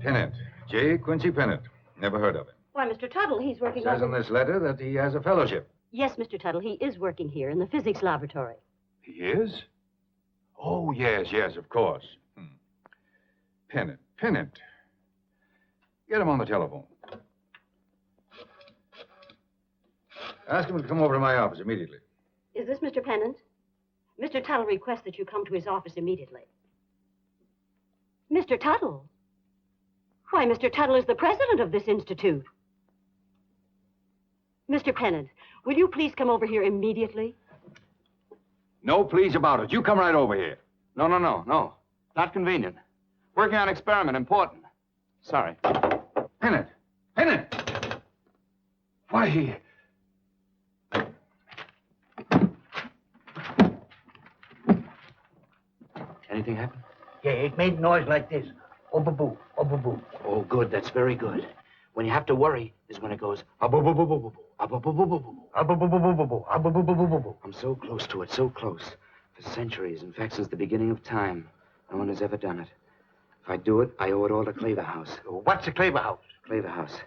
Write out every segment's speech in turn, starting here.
Pennant. J. Quincy Pennant. Never heard of him. Why, Mr. Tuttle, he's working Says in this letter that he has a fellowship. Yes, Mr. Tuttle, he is working here in the physics laboratory. He is? Oh, yes, of course. Pennant. Get him on the telephone. Ask him to come over to my office immediately. Is this Mr. Pennant? Mr. Tuttle requests that you come to his office immediately. Mr. Tuttle? Why, Mr. Tuttle is the president of this institute. Mr. Pennant, will you please come over here immediately? No please about it. You come right over here. No. Not convenient. Working on experiment, important. Sorry. Pennant! Why, Anything happen? Yeah, it made noise like this. Oh-boo-boo, oh-boo-boo. Oh, good. That's very good. When you have to worry is when it goes ah-boo-boo-boo-boo-boo, ah-boo-boo-boo-boo-boo. Ah-boo-boo-boo-boo-boo, ah-boo-boo-boo-boo-boo. I'm so close to it, so close. For centuries, in fact, since the beginning of time, no one has ever done it. If I do it, I owe it all to Claverhouse. What's a Claverhouse? Claverhouse.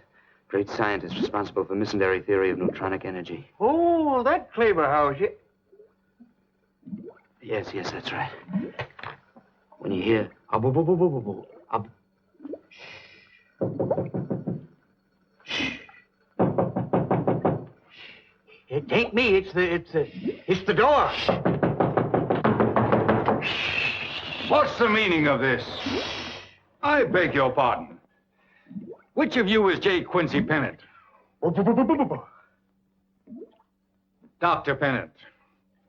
Great scientist responsible for missionary theory of neutronic energy. Oh, that Claverhouse, yeah. Yes, that's right. When you hear ah-boo-boo-boo-boo-boo-boo, It ain't me, it's the door. what's the meaning of this? I beg your pardon. Which of you is J. Quincy Pennant? Dr. Pennant,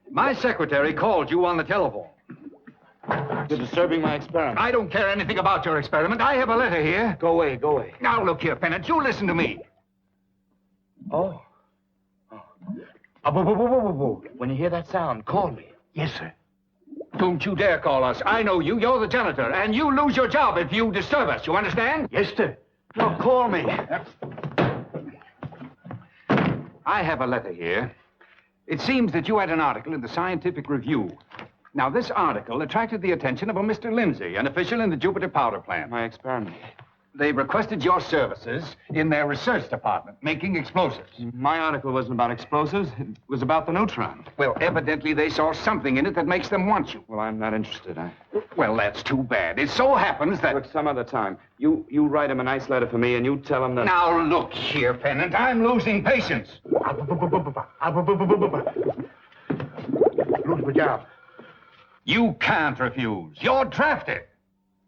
my secretary called you on the telephone. You're disturbing my experiment. I don't care anything about your experiment. I have a letter here. Go away. Now, look here, Pennant. You listen to me. Oh. When you hear that sound, call me. Yes, sir. Don't you dare call us. I know you. You're the janitor. And you lose your job if you disturb us. You understand? Yes, sir. No, call me. I have a letter here. It seems that you had an article in the Scientific Review. Now, this article attracted the attention of a Mr. Lindsay, an official in the Jupiter powder plant. My experiment. They requested your services in their research department, making explosives. My article wasn't about explosives. It was about the neutron. Well, evidently they saw something in it that makes them want you. Well, I'm not interested. Well, that's too bad. It so happens that... Look, some other time. You write him a nice letter for me, and you tell him that... Now, look here, Pennant. I'm losing patience. Lose my job. You can't refuse. You're drafted.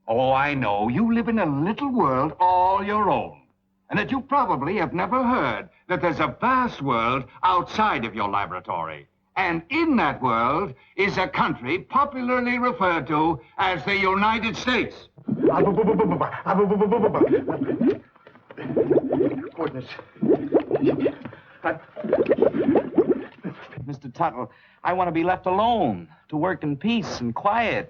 Oh, I know. You live in a little world all your own. And that you probably have never heard that there's a vast world outside of your laboratory. And in that world is a country popularly referred to as the United States. Goodness. Mr. Tuttle, I want to be left alone, to work in peace and quiet.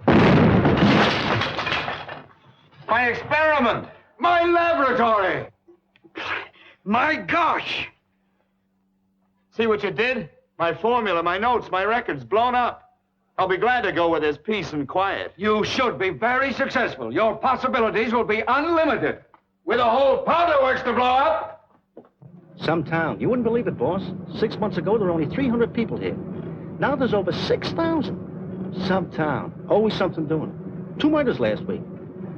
My experiment! My laboratory! My gosh! See what you did? My formula, my notes, my records, blown up. I'll be glad to go where there's peace and quiet. You should be very successful. Your possibilities will be unlimited. With a whole powder works to blow up. Some town. You wouldn't believe it, boss. 6 months ago, there were only 300 people here. Now there's over 6,000. Some town. Always something doing. 2 murders last week.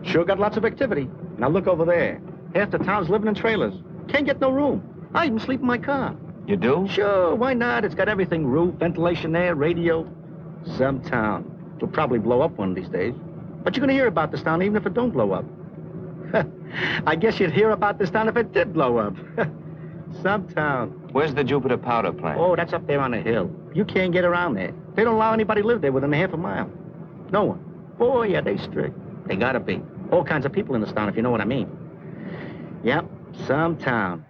Sure got lots of activity. Now look over there. Half the town's living in trailers. Can't get no room. I even sleep in my car. You do? Sure, why not? It's got everything. Roof, ventilation, air, radio. Some town. It'll probably blow up one of these days. But you're gonna hear about this town even if it don't blow up. I guess you'd hear about this town if it did blow up. Some town. Where's the Jupiter powder plant? Oh, that's up there on the hill. You can't get around there. They don't allow anybody to live there within a half a mile. No one. Boy, yeah, they strict. They gotta be. All kinds of people in this town, if you know what I mean. Yep, some town.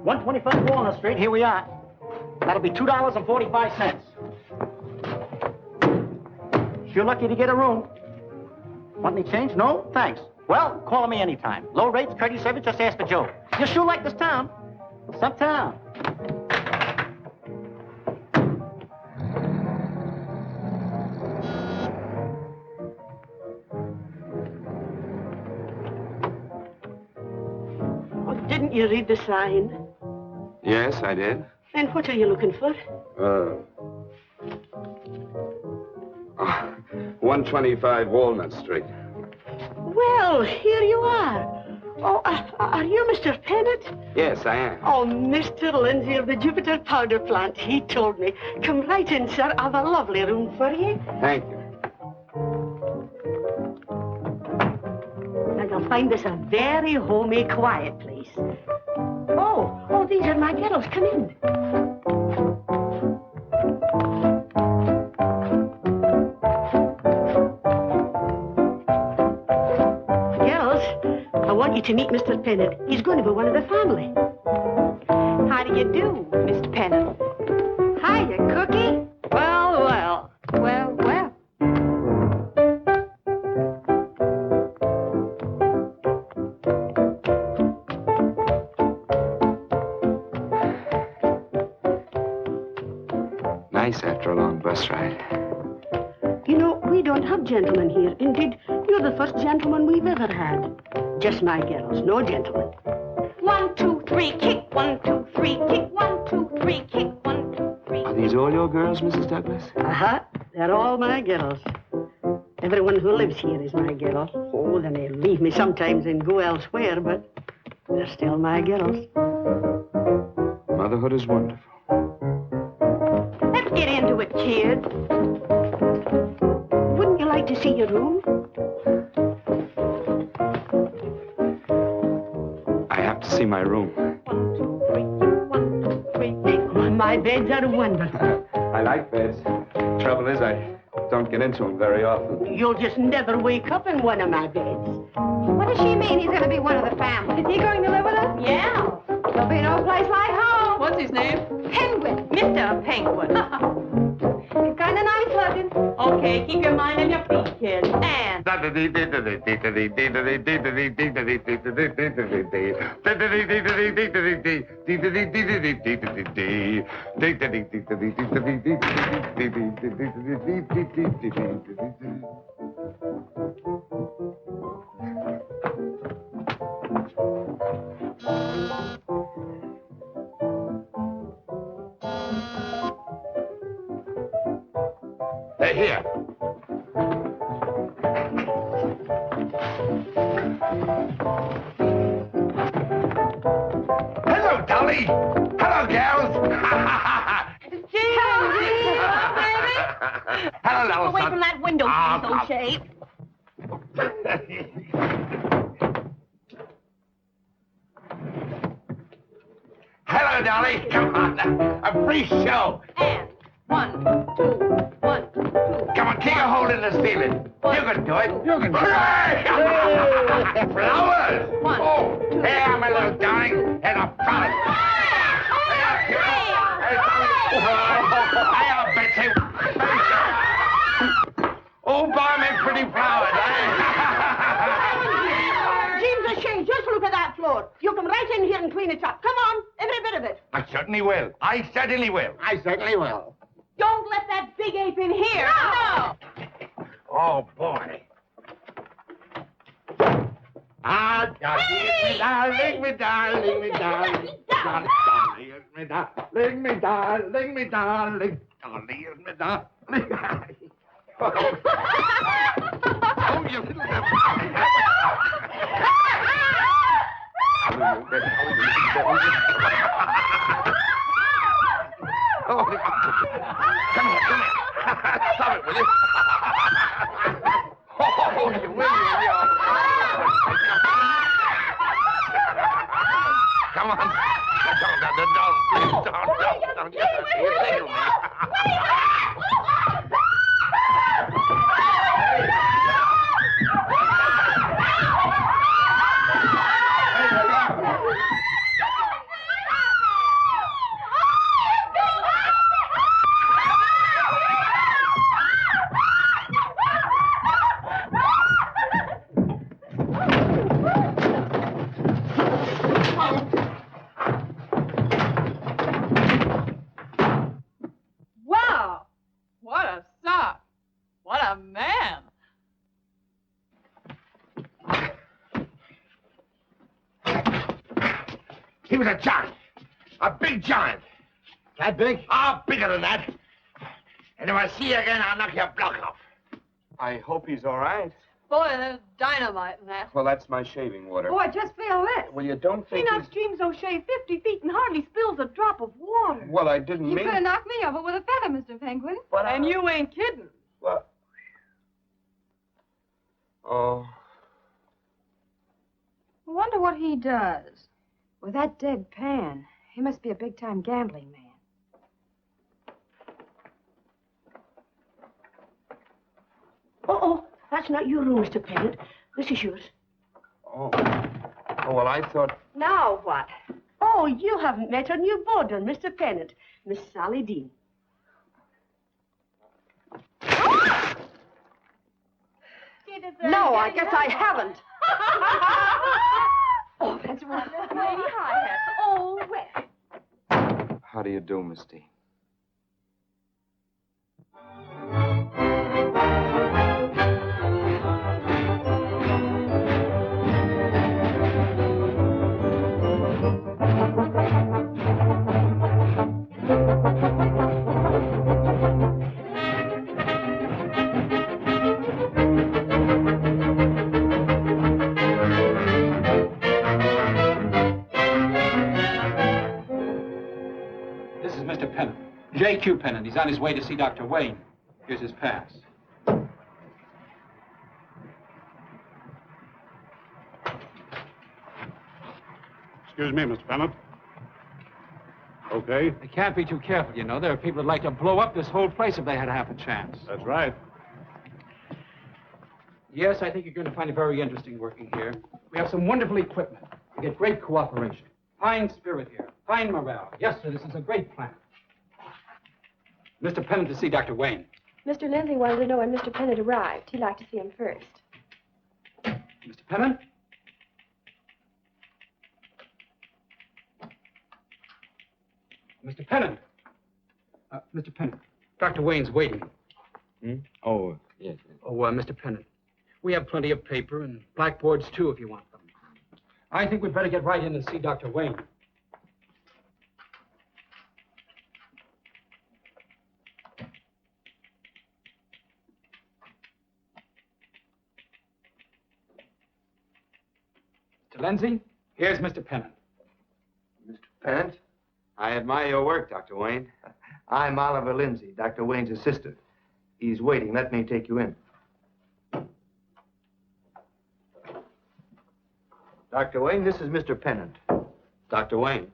$125 Walnut Street, here we are. That'll be $2.45. Sure lucky to get a room. Want any change? No? Thanks. Well, call me anytime. Low rates, courteous service, just ask for Joe. You sure like this town? Some town. Didn't you read the sign? Yes, I did. And what are you looking for? 125 Walnut Street. Well, here you are. Oh, are you Mr. Pennant? Yes, I am. Oh, Mr. Lindsay of the Jupiter Powder Plant. He told me. Come right in, sir. I've a lovely room for you. Thank you. Now, you'll find this a very homey, quiet place. Oh, these are my girls. Come in. I want you to meet Mr. Pennant. He's going to be one of the family. How do you do, Mr. Pennant? Hiya, Cookie. Well, well. Well, well. Nice after a long bus ride. You know, we don't have gentlemen here. Indeed, you're the first gentleman we've ever had. Just my girls, no gentlemen. 1, 2, 3, kick. 1, 2, 3, kick. 1, 2, 3, kick. 1, 2, 3. Are these all your girls, Mrs. Douglas? Uh-huh. They're all my girls. Everyone who lives here is my girl. Oh, then they leave me sometimes and go elsewhere, but they're still my girls. Motherhood is wonderful. Let's get into it, kids. Wouldn't you like to see your room? To see my room. 1, 2, 3, 1, 2, 3. My beds are wonderful. I like beds. Trouble is, I don't get into them very often. You'll just never wake up in one of my beds. What does she mean he's going to be one of the family? Is he going to live with us? Yeah. There'll be no place like home. What's his name? Penguin. Mr. Penguin. He's kind of nice looking. Okay, keep your mind on your feet, kids. And... They're here. Hello, Dolly. Hello, gals. Hello, baby. Hello, little Away son. from that window, please, O'Shea. Hello, Dolly. Come on. A free show. And 1, 2, 1, 2. Come on, kick a hole in the ceiling. You can do it. You can do it. Flowers. One, Oh, here, my little darling. Here's a flower. Hiya, Betsy. Oh, buy me pretty flowers, James O'Shea, just look at that floor. You come right in here and clean it up. Come on, every bit of it. I certainly will. I certainly will. I certainly will. Don't let that big ape in here. No. Oh, boy. Ah, darling, me darling, me darling, me darling, darling, me darling, me darling, me darling, darling, me darling. Oh, you little Oh, come here. Stop it, will you? Oh, you will, you. Come on. Don't. You tickle me. Wow. What a sock. What a man. was a giant. A big giant. That big? Ah, bigger than that. And if I see you again, I'll knock your block off. I hope he's all right. Boy, there's dynamite in that. Well, that's my shaving water. Oh, I just feel this. Well, you don't He think knocks James O'Shea 50 feet and hardly spills a drop of water. Well, I didn't You mean... could have knocked me over with a feather, Mr. Penguin. But and you ain't kidding. Well... Oh... I wonder what he does. With that dead pan, he must be a big-time gambling man. Oh, that's not your room, Mr. Pennant. This is yours. Oh, well, I thought... Now what? Oh, you haven't met our new boarder, Mr. Pennant, Miss Sally Dean. No, I guess I haven't. Oh, that's right. Lady Hi-Hat. Oh, well. How do you do, Misty? Mr. Pennant. J.Q. Pennant. He's on his way to see Dr. Wayne. Here's his pass. Excuse me, Mr. Pennant. Okay. They can't be too careful, you know. There are people who'd like to blow up this whole place if they had half a chance. That's right. Yes, I think you're going to find it very interesting working here. We have some wonderful equipment. We get great cooperation. Fine spirit here. Fine morale. Yes, sir, this is a great plan. Mr. Pennant to see Dr. Wayne. Mr. Lindsay wanted to know when Mr. Pennant arrived. He'd like to see him first. Mr. Pennant? Mr. Pennant. Mr. Pennant. Dr. Wayne's waiting. Hmm? Oh, yes. Oh, Mr. Pennant, we have plenty of paper and blackboards, too, if you want them. I think we'd better get right in and see Dr. Wayne. Mr. Lindsay, here's Mr. Pennant. Mr. Pennant? I admire your work, Dr. Wayne. I'm Oliver Lindsay, Dr. Wayne's assistant. He's waiting. Let me take you in. Dr. Wayne, this is Mr. Pennant. Dr. Wayne.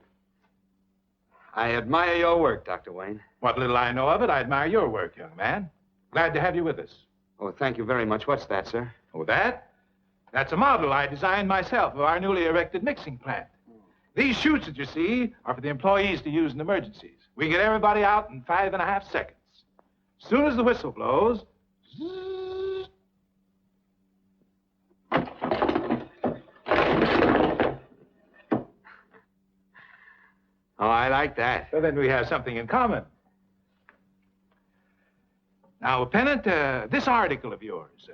I admire your work, Dr. Wayne. What little I know of it, I admire your work, young man. Glad to have you with us. Oh, thank you very much. What's that, sir? Oh, that? That's a model I designed myself of our newly erected mixing plant. These chutes that you see are for the employees to use in emergencies. We can get everybody out in 5.5 seconds. As soon as the whistle blows, zzz. Oh, I like that. So then we have something in common. Now, Pennant, this article of yours,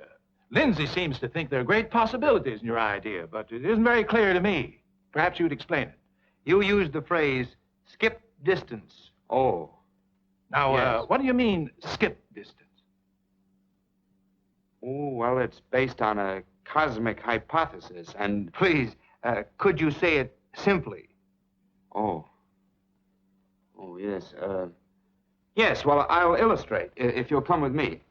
Lindsay seems to think there are great possibilities in your idea, but it isn't very clear to me. Perhaps you'd explain it. You used the phrase, skip distance. Oh. Now, Yes. What do you mean, skip distance? Oh, well, it's based on a cosmic hypothesis, and... Please, could you say it simply? Oh. Oh, yes. Yes, well, I'll illustrate, if you'll come with me.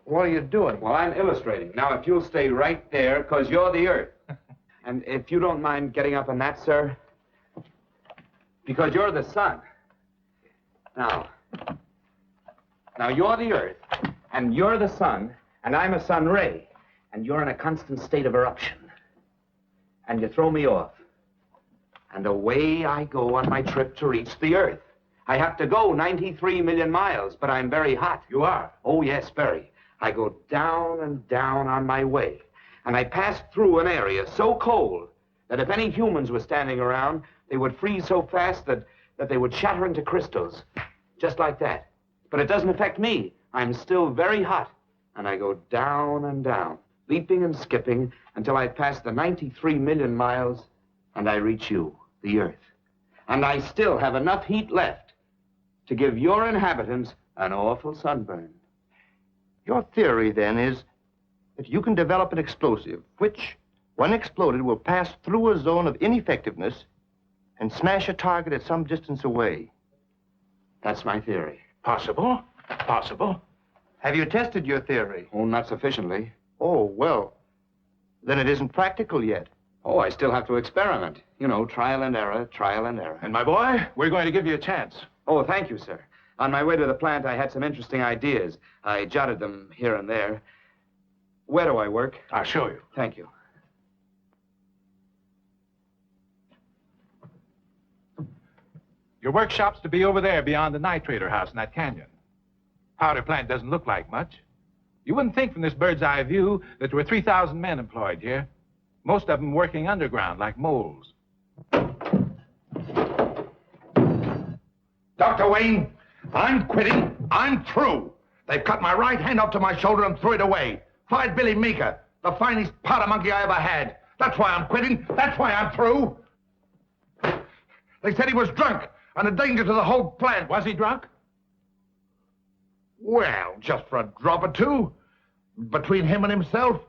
What are you doing? Well, I'm illustrating. Now, if you'll stay right there, because you're the Earth. And if you don't mind getting up on that, sir, because you're the sun. Now, you're the Earth, and you're the sun, and I'm a sun ray, and you're in a constant state of eruption. And you throw me off. And away I go on my trip to reach the Earth. I have to go 93 million miles, but I'm very hot. You are? Oh, yes, very. I go down and down on my way. And I pass through an area so cold that if any humans were standing around, they would freeze so fast that they would shatter into crystals. Just like that. But it doesn't affect me. I'm still very hot. And I go down and down, leaping and skipping until I pass the 93 million miles and I reach you, the Earth. And I still have enough heat left to give your inhabitants an awful sunburn. Your theory, then, is that you can develop an explosive which, when exploded, will pass through a zone of ineffectiveness and smash a target at some distance away. That's my theory. Possible. Possible. Have you tested your theory? Oh, not sufficiently. Oh, well, then it isn't practical yet. Oh, I still have to experiment. You know, trial and error, trial and error. And my boy, we're going to give you a chance. Oh, thank you, sir. On my way to the plant, I had some interesting ideas. I jotted them here and there. Where do I work? I'll show you. Thank you. Your workshop's to be over there beyond the nitrator house in that canyon. Powder plant doesn't look like much. You wouldn't think from this bird's eye view that there were 3,000 men employed here. Most of them working underground like moles. Dr. Wayne, I'm quitting. I'm through. They've cut my right hand up to my shoulder and threw it away. Fired Billy Meeker, the finest powder monkey I ever had. That's why I'm quitting. That's why I'm through. They said he was drunk and a danger to the whole plant. Was he drunk? Well, just for a drop or two. Between him and himself.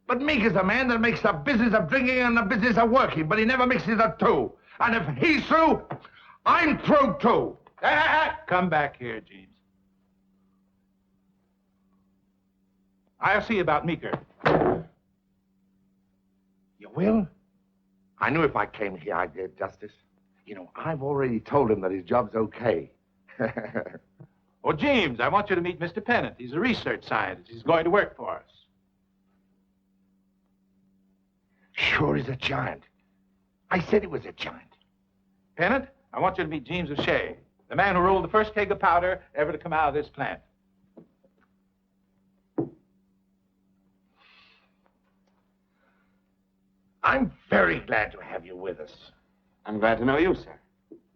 But Meeker's a man that makes the business of drinking and the business of working, but he never mixes the two. And if he's through, I'm through too. Come back here, Jeeves. I'll see about Meeker. You will? I knew if I came here, I'd get justice. You know, I've already told him that his job's okay. Oh, James, I want you to meet Mr. Pennant. He's a research scientist. He's going to work for us. Sure he's a giant. I said he was a giant. Pennant, I want you to meet James O'Shea, the man who rolled the first keg of powder ever to come out of this plant. I'm very glad to have you with us. I'm glad to know you, sir.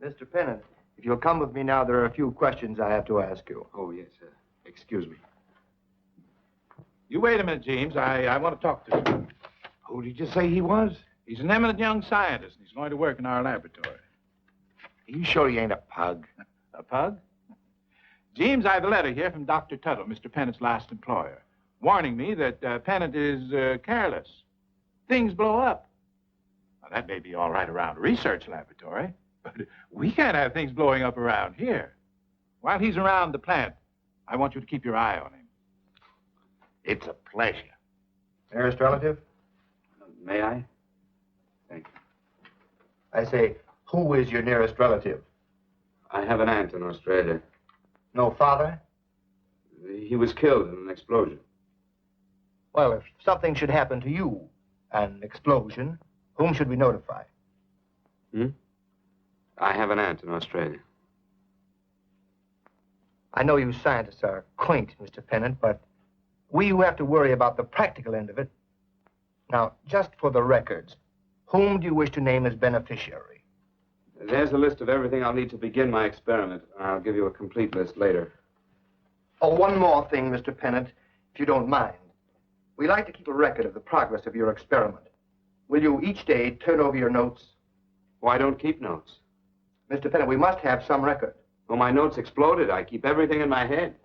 Mr. Pennant, if you'll come with me now, there are a few questions I have to ask you. Oh, yes, sir. Excuse me. You wait a minute, James. I want to talk to you. Who did you say he was? He's an eminent young scientist, and he's going to work in our laboratory. Are you sure he ain't a pug? A pug? James, I have a letter here from Dr. Tuttle, Mr. Pennant's last employer, warning me that Pennant is careless. Things blow up. Now, that may be all right around a research laboratory, but we can't have things blowing up around here. While he's around the plant, I want you to keep your eye on him. It's a pleasure. Nearest relative? May I? Thank you. I say, who is your nearest relative? I have an aunt in Australia. No father? He was killed in an explosion. Well, if something should happen to you, an explosion, whom should we notify? I have an aunt in Australia. I know you scientists are quaint, Mr. Pennant, but we who have to worry about the practical end of it. Now, just for the records, whom do you wish to name as beneficiary? There's a list of everything I'll need to begin my experiment. I'll give you a complete list later. Oh, one more thing, Mr. Pennant, if you don't mind. We like to keep a record of the progress of your experiment. Will you each day turn over your notes? Why don't keep notes? Mr. Pennant, we must have some record. Well, my notes exploded. I keep everything in my head.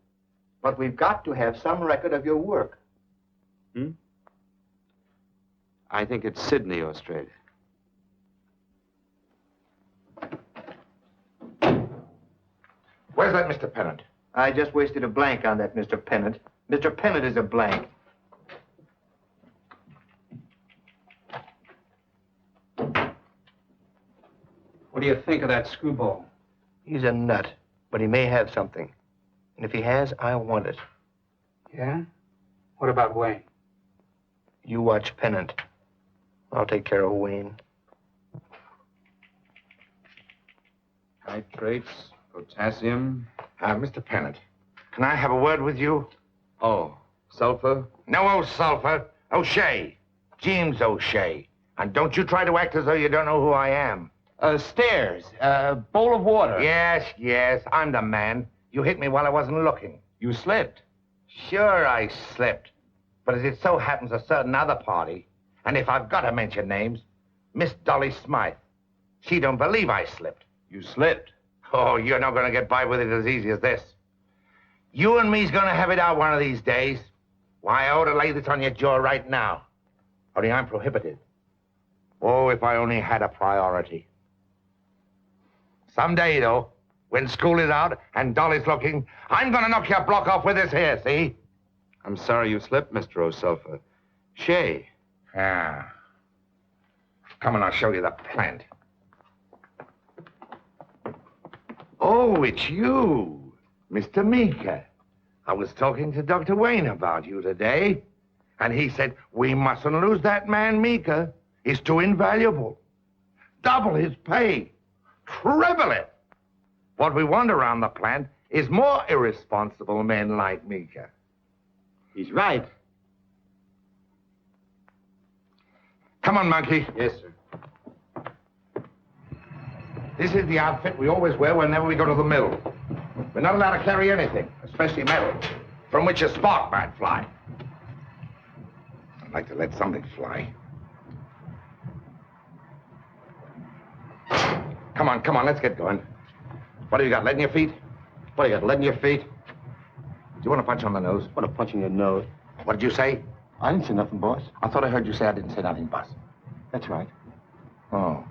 But we've got to have some record of your work. I think it's Sydney, Australia. Where's that Mr. Pennant? I just wasted a blank on that, Mr. Pennant. Mr. Pennant is a blank. What do you think of that screwball? He's a nut, but he may have something. And if he has, I want it. Yeah? What about Wayne? You watch Pennant. I'll take care of Wayne. Nitrates, potassium. Mr. Pennant, can I have a word with you? Oh, sulfur? No sulfur. O'Shea. James O'Shea. And don't you try to act as though you don't know who I am. Stairs. Bowl of water. Yes, I'm the man. You hit me while I wasn't looking. You slipped. Sure, I slipped. But as it so happens, a certain other party, and if I've got to mention names, Miss Dolly Smythe, She don't believe I slipped. You slipped. Oh, you're not going to get by with it as easy as this. You and me's going to have it out one of these days. Why, I ought to lay this on your jaw right now. Only I'm prohibited. Oh, if I only had a priority. Someday, though, when school is out and Dolly's looking, I'm going to knock your block off with this here, see? I'm sorry you slipped, Mr. O'Sulphur. Shay. Ah. Come on, I'll show you the plant. Oh, it's you, Mr. Meeker. I was talking to Dr. Wayne about you today, and he said we mustn't lose that man Meeker. He's too invaluable. Double his pay. Treble it. What we want around the plant is more irresponsible men like Meeker. He's right. Come on, Monkey. Yes, sir. This is the outfit we always wear whenever we go to the mill. We're not allowed to carry anything, especially metal, from which a spark might fly. I'd like to let something fly. Come on, let's get going. What have you got, lead in your feet? What, you got lead in your feet? Do you want a punch on the nose? What, a punch in your nose? What did you say? I didn't say nothing, boss. I thought I heard you say I didn't say nothing, boss. That's right. Oh.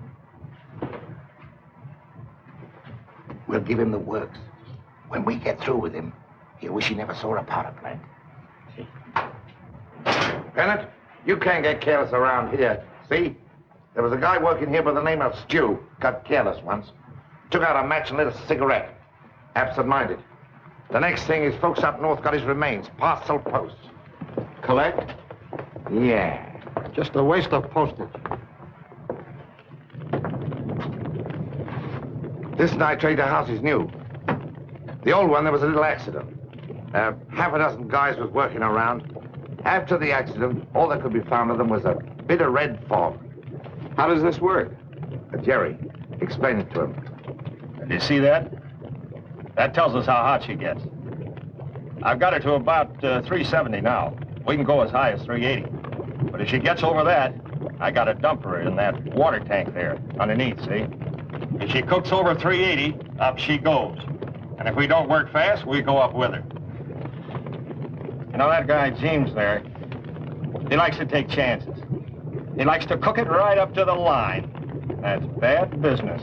We'll give him the works. When we get through with him, he'll wish he never saw a powder plant. See? Bennett, you can't get careless around here. See? There was a guy working here by the name of Stew. Got careless once. Took out a match and lit a cigarette. Absent-minded. The next thing is folks up north got his remains. Parcel post. Collect? Yeah. Just a waste of postage. This nitrator house is new. The old one, there was a little accident. Half a dozen guys was working around. After the accident, all that could be found of them was a bit of red fog. How does this work? Jerry, explain it to him. Do you see that? That tells us how hot she gets. I've got her to about 370 now. We can go as high as 380. But if she gets over that, I got to dump her in that water tank there underneath, see? If she cooks over 380, up she goes. And if we don't work fast, we go up with her. You know, that guy James there, he likes to take chances. He likes to cook it right up to the line. That's bad business.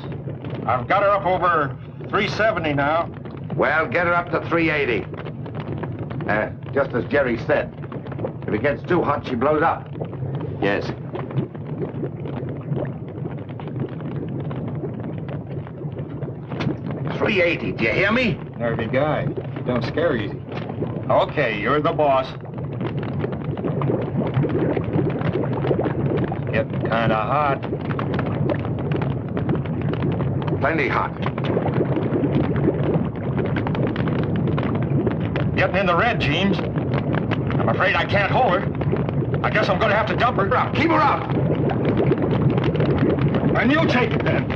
I've got her up over 370 now. Well, get her up to 380. Just as Jerry said. If it gets too hot, she blows up. Yes. $380, do you hear me? Nervy guy. Don't scare easy. Okay, you're the boss. Getting kind of hot. Plenty hot. Getting in the red, James. I'm afraid I can't hold her. I guess I'm going to have to dump her. Up. Keep her up. And you take it then.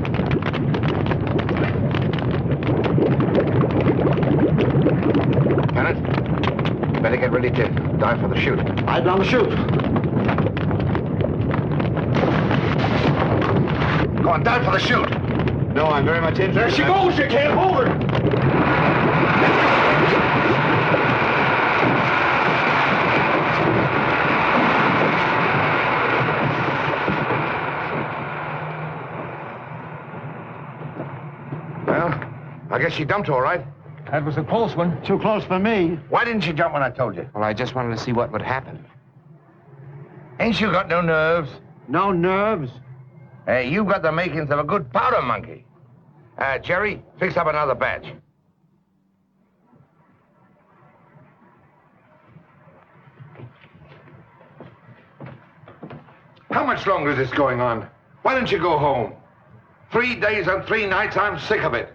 Bennett, better get ready to dive for the chute. Dive down the chute. Go on, dive for the chute. No, I'm very much interested. There she goes. You can't hold her. I guess she dumped all right. That was a close one. Too close for me. Why didn't you jump when I told you? Well, I just wanted to see what would happen. Ain't you got no nerves? No nerves. Hey, you've got the makings of a good powder monkey. Jerry, fix up another batch. How much longer is this going on? Why don't you go home? 3 days and 3 nights, I'm sick of it.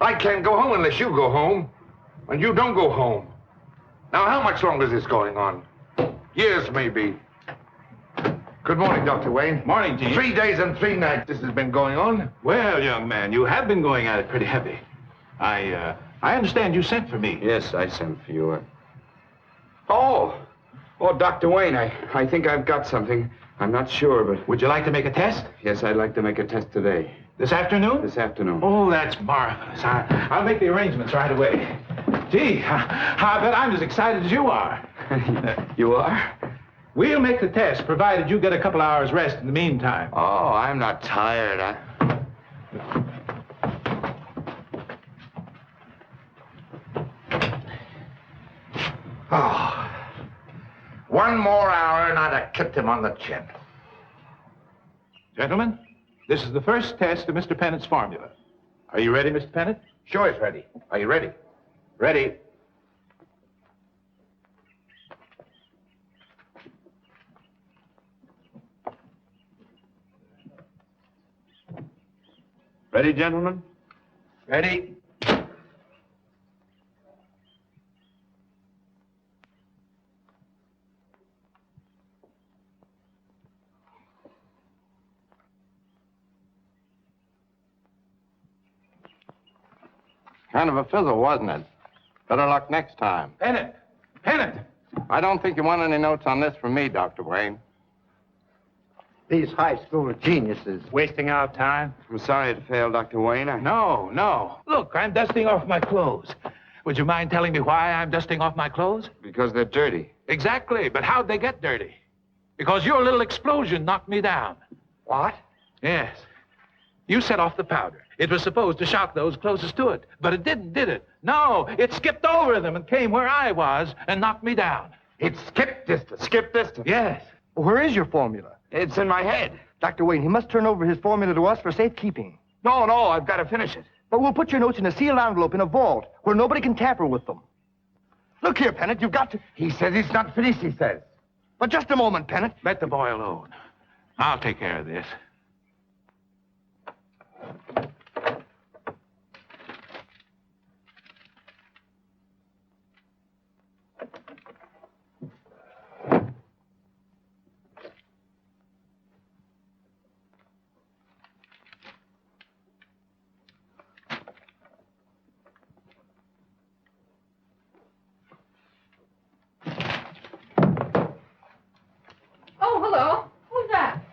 I can't go home unless you go home. And you don't go home. Now, how much longer is this going on? Years, maybe. Good morning, Dr. Wayne. Morning, Gene. 3 days and 3 nights this has been going on. Well, young man, you have been going at it pretty heavy. I understand you sent for me. Yes, I sent for you. Oh, Dr. Wayne, I think I've got something. I'm not sure, but... Would you like to make a test? Yes, I'd like to make a test today. This afternoon? This afternoon. Oh, that's marvelous. I'll make the arrangements right away. Gee, I bet I'm as excited as you are. You are? We'll make the test, provided you get a couple hours rest in the meantime. Oh, I'm not tired. Oh. One more hour and I'd have kicked him on the chin. Gentlemen, this is the first test of Mr. Pennett's formula. Are you ready, Mr. Pennett? Sure he's ready. Are you ready? Ready. Ready, gentlemen? Ready. Kind of a fizzle, wasn't it? Better luck next time. Pennett! Pennett! I don't think you want any notes on this from me, Dr. Wayne. These high school geniuses wasting our time. I'm sorry it failed, Dr. Wayne. No. Look, I'm dusting off my clothes. Would you mind telling me why I'm dusting off my clothes? Because they're dirty. Exactly, but how'd they get dirty? Because your little explosion knocked me down. What? Yes. You set off the powder. It was supposed to shock those closest to it, but it didn't, did it? No, it skipped over them and came where I was and knocked me down. It skipped distance. Skipped distance? Yes. Where is your formula? It's in my head. Dr. Wayne, he must turn over his formula to us for safekeeping. No, I've got to finish it. But we'll put your notes in a sealed envelope in a vault where nobody can tamper with them. Look here, Pennant, you've got to... He says he's not finished, he says. But just a moment, Pennant. Let the boy alone. I'll take care of this.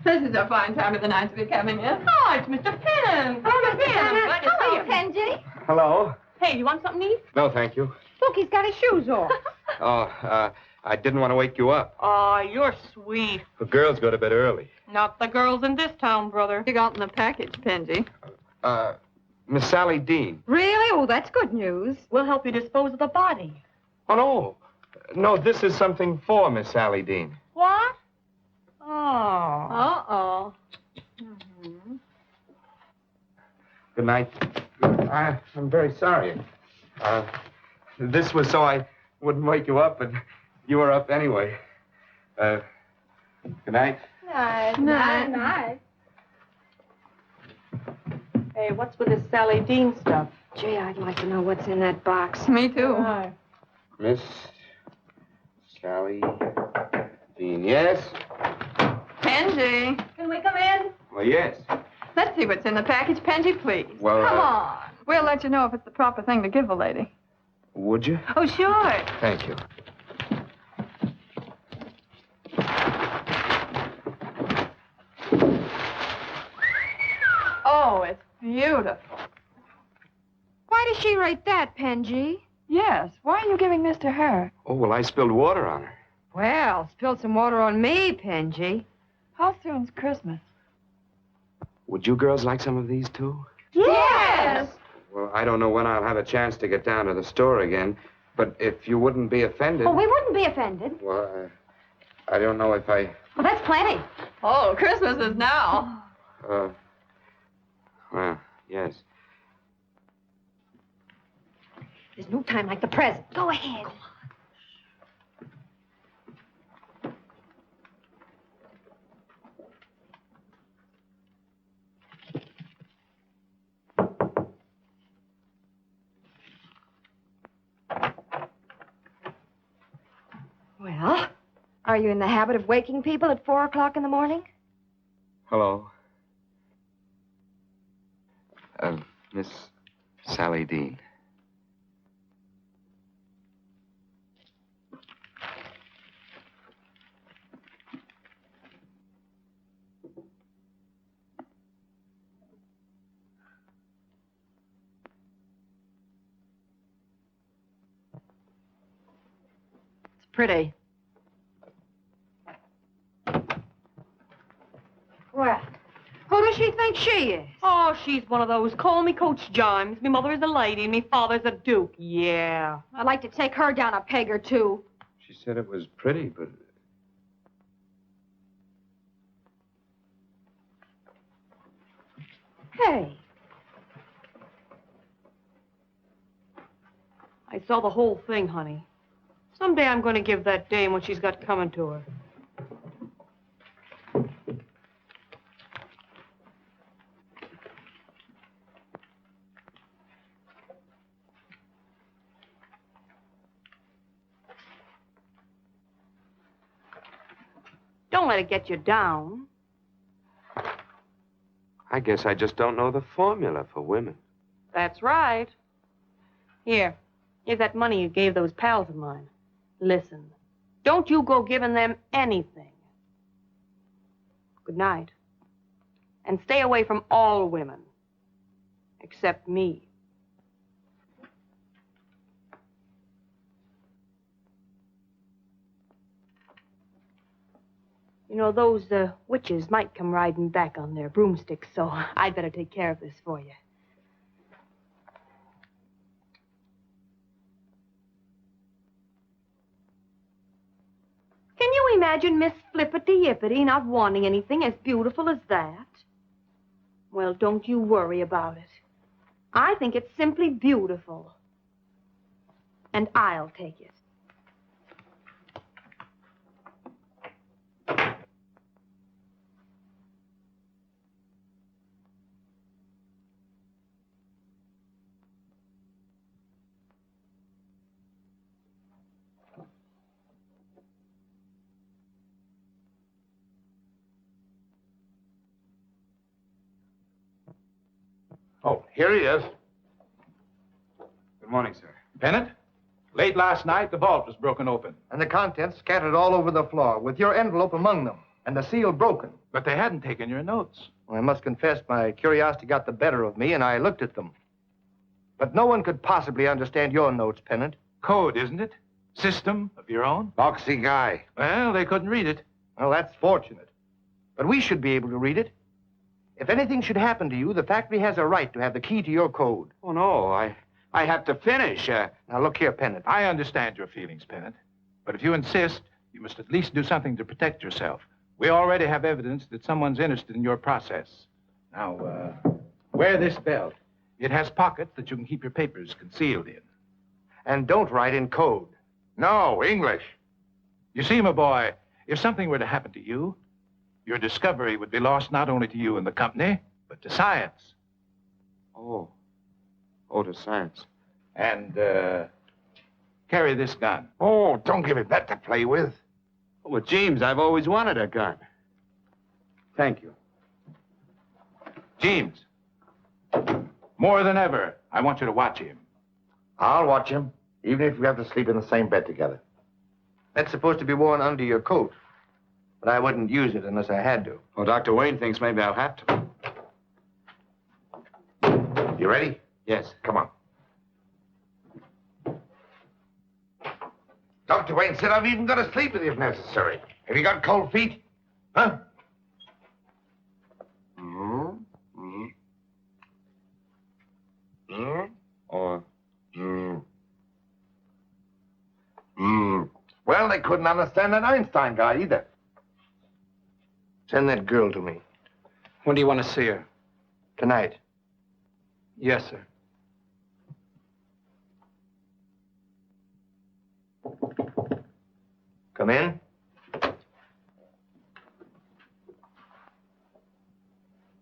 This is a fine time of the night to be coming in. Oh, it's Mr. Penn. Hello, Mr. Penn. Hello, Penji. Hello? Hey, you want something to eat? No, thank you. Look, he's got his shoes off. I didn't want to wake you up. Oh, you're sweet. The girls go to bed early. Not the girls in this town, brother. You got in the package, Penji. Miss Sally Dean. Really? Oh, that's good news. We'll help you dispose of the body. Oh, no. No, this is something for Miss Sally Dean. What? Oh. Uh-oh. Mm-hmm. Good night. I'm very sorry. This was so I wouldn't wake you up, but you were up anyway. Good night. Night. Hey, what's with this Sally Dean stuff? Gee, I'd like to know what's in that box. Me too. Miss Sally Dean, yes? Penji. Can we come in? Well, yes. Let's see what's in the package. Penji, please. Well, come on. We'll let you know if it's the proper thing to give a lady. Would you? Oh, sure. Thank you. Oh, it's beautiful. Why does she write that, Penji? Yes. Why are you giving this to her? Oh, well, I spilled water on her. Well, spilled some water on me, Penji. How soon's Christmas? Would you girls like some of these, too? Yes! Well, I don't know when I'll have a chance to get down to the store again, but if you wouldn't be offended... Oh, we wouldn't be offended. Well, I don't know if I... Well, that's plenty. Oh, Christmas is now. Well, yes. There's no time like the present. Go ahead. Well, are you in the habit of waking people at 4 o'clock in the morning? Hello. Miss Sally Dean. pretty. Well, who does she think she is? Oh, she's one of those call me Coach Jimes. Me mother is a lady, and me father's a duke. Yeah. I'd like to take her down a peg or two. She said it was pretty, but... Hey, I saw the whole thing, honey. Someday I'm going to give that dame what she's got coming to her. Don't let it get you down. I guess I just don't know the formula for women. That's right. Here's that money you gave those pals of mine. Listen, don't you go giving them anything. Good night. And stay away from all women. Except me. You know, those witches might come riding back on their broomsticks, so I'd better take care of this for you. Can you imagine Miss Flippity-Yippity not wanting anything as beautiful as that? Well, don't you worry about it. I think it's simply beautiful. And I'll take it. Oh, here he is. Good morning, sir. Bennett, late last night, the vault was broken open. And the contents scattered all over the floor, with your envelope among them, and the seal broken. But they hadn't taken your notes. Well, I must confess my curiosity got the better of me, and I looked at them. But no one could possibly understand your notes, Pennant. Code, isn't it? System of your own? Boxy guy. Well, they couldn't read it. Well, that's fortunate. But we should be able to read it. If anything should happen to you, the factory has a right to have the key to your code. Oh, no, I have to finish. Now, look here, Pennant. I understand your feelings, Pennant. But if you insist, you must at least do something to protect yourself. We already have evidence that someone's interested in your process. Now, wear this belt. It has pockets that you can keep your papers concealed in. And don't write in code. No, English. You see, my boy, if something were to happen to you, your discovery would be lost not only to you and the company, but to science. Oh, to science. And, carry this gun. Oh, don't give it that to play with. Well, James, I've always wanted a gun. Thank you. James, more than ever, I want you to watch him. I'll watch him, even if we have to sleep in the same bed together. That's supposed to be worn under your coat. But I wouldn't use it unless I had to. Well, Dr. Wayne thinks maybe I'll have to. You ready? Yes. Come on. Dr. Wayne said I've even got to sleep with you if necessary. Have you got cold feet? Huh? Well, they couldn't understand that Einstein guy either. Send that girl to me. When do you want to see her? Tonight. Yes, sir. Come in.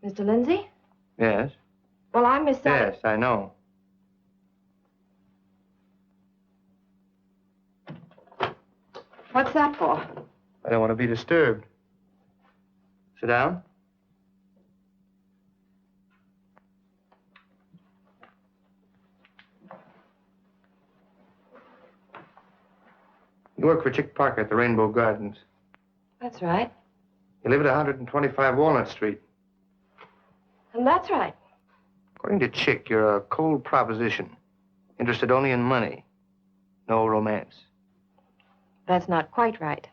Mr. Lindsay? Yes. Well, I'm Miss Sally. Yes, I know. What's that for? I don't want to be disturbed. Sit down. You work for Chick Parker at the Rainbow Gardens. That's right. You live at 125 Walnut Street. And that's right. According to Chick, you're a cold proposition. Interested only in money. No romance. That's not quite right.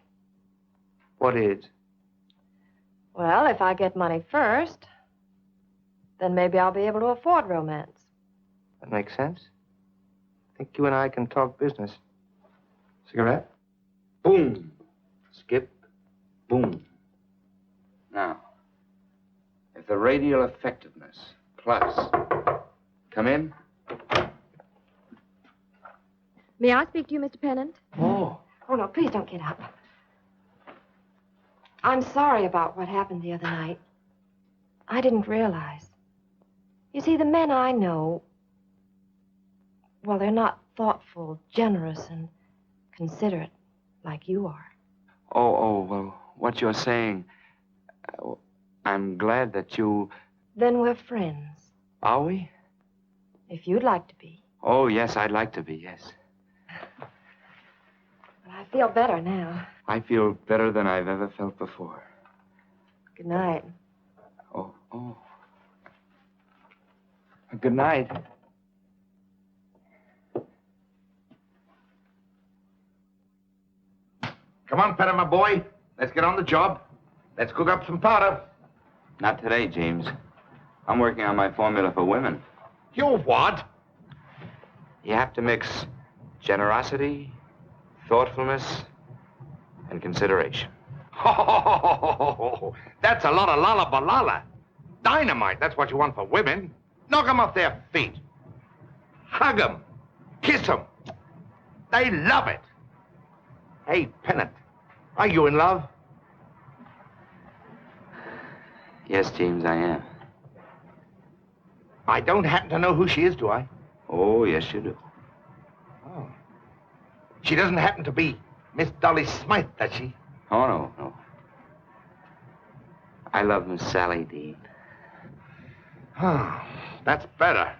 What is? Well, if I get money first, then maybe I'll be able to afford romance. That makes sense. I think you and I can talk business. Cigarette? Boom. Skip. Boom. Now, if the radial effectiveness plus. Come in. May I speak to you, Mr. Pennant? Oh. Oh, no, please don't get up. I'm sorry about what happened the other night. I didn't realize. You see, the men I know, well, they're not thoughtful, generous, and considerate like you are. Well, what you're saying, I'm glad that you... Then we're friends. Are we? If you'd like to be. Oh, yes, I'd like to be, yes. Well, I feel better now. I feel better than I've ever felt before. Good night. Oh. Good night. Come on, Penner, my boy. Let's get on the job. Let's cook up some powder. Not today, James. I'm working on my formula for women. You what? You have to mix generosity, thoughtfulness, and consideration. Oh, that's a lot of lala-balala. Dynamite, that's what you want for women. Knock them off their feet. Hug them. Kiss them. They love it. Hey, Pennant, are you in love? Yes, James, I am. I don't happen to know who she is, do I? Oh, yes, you do. Oh. She doesn't happen to be Miss Dolly Smythe, does she? Oh, no. I love Miss Sally Dean. Oh, that's better.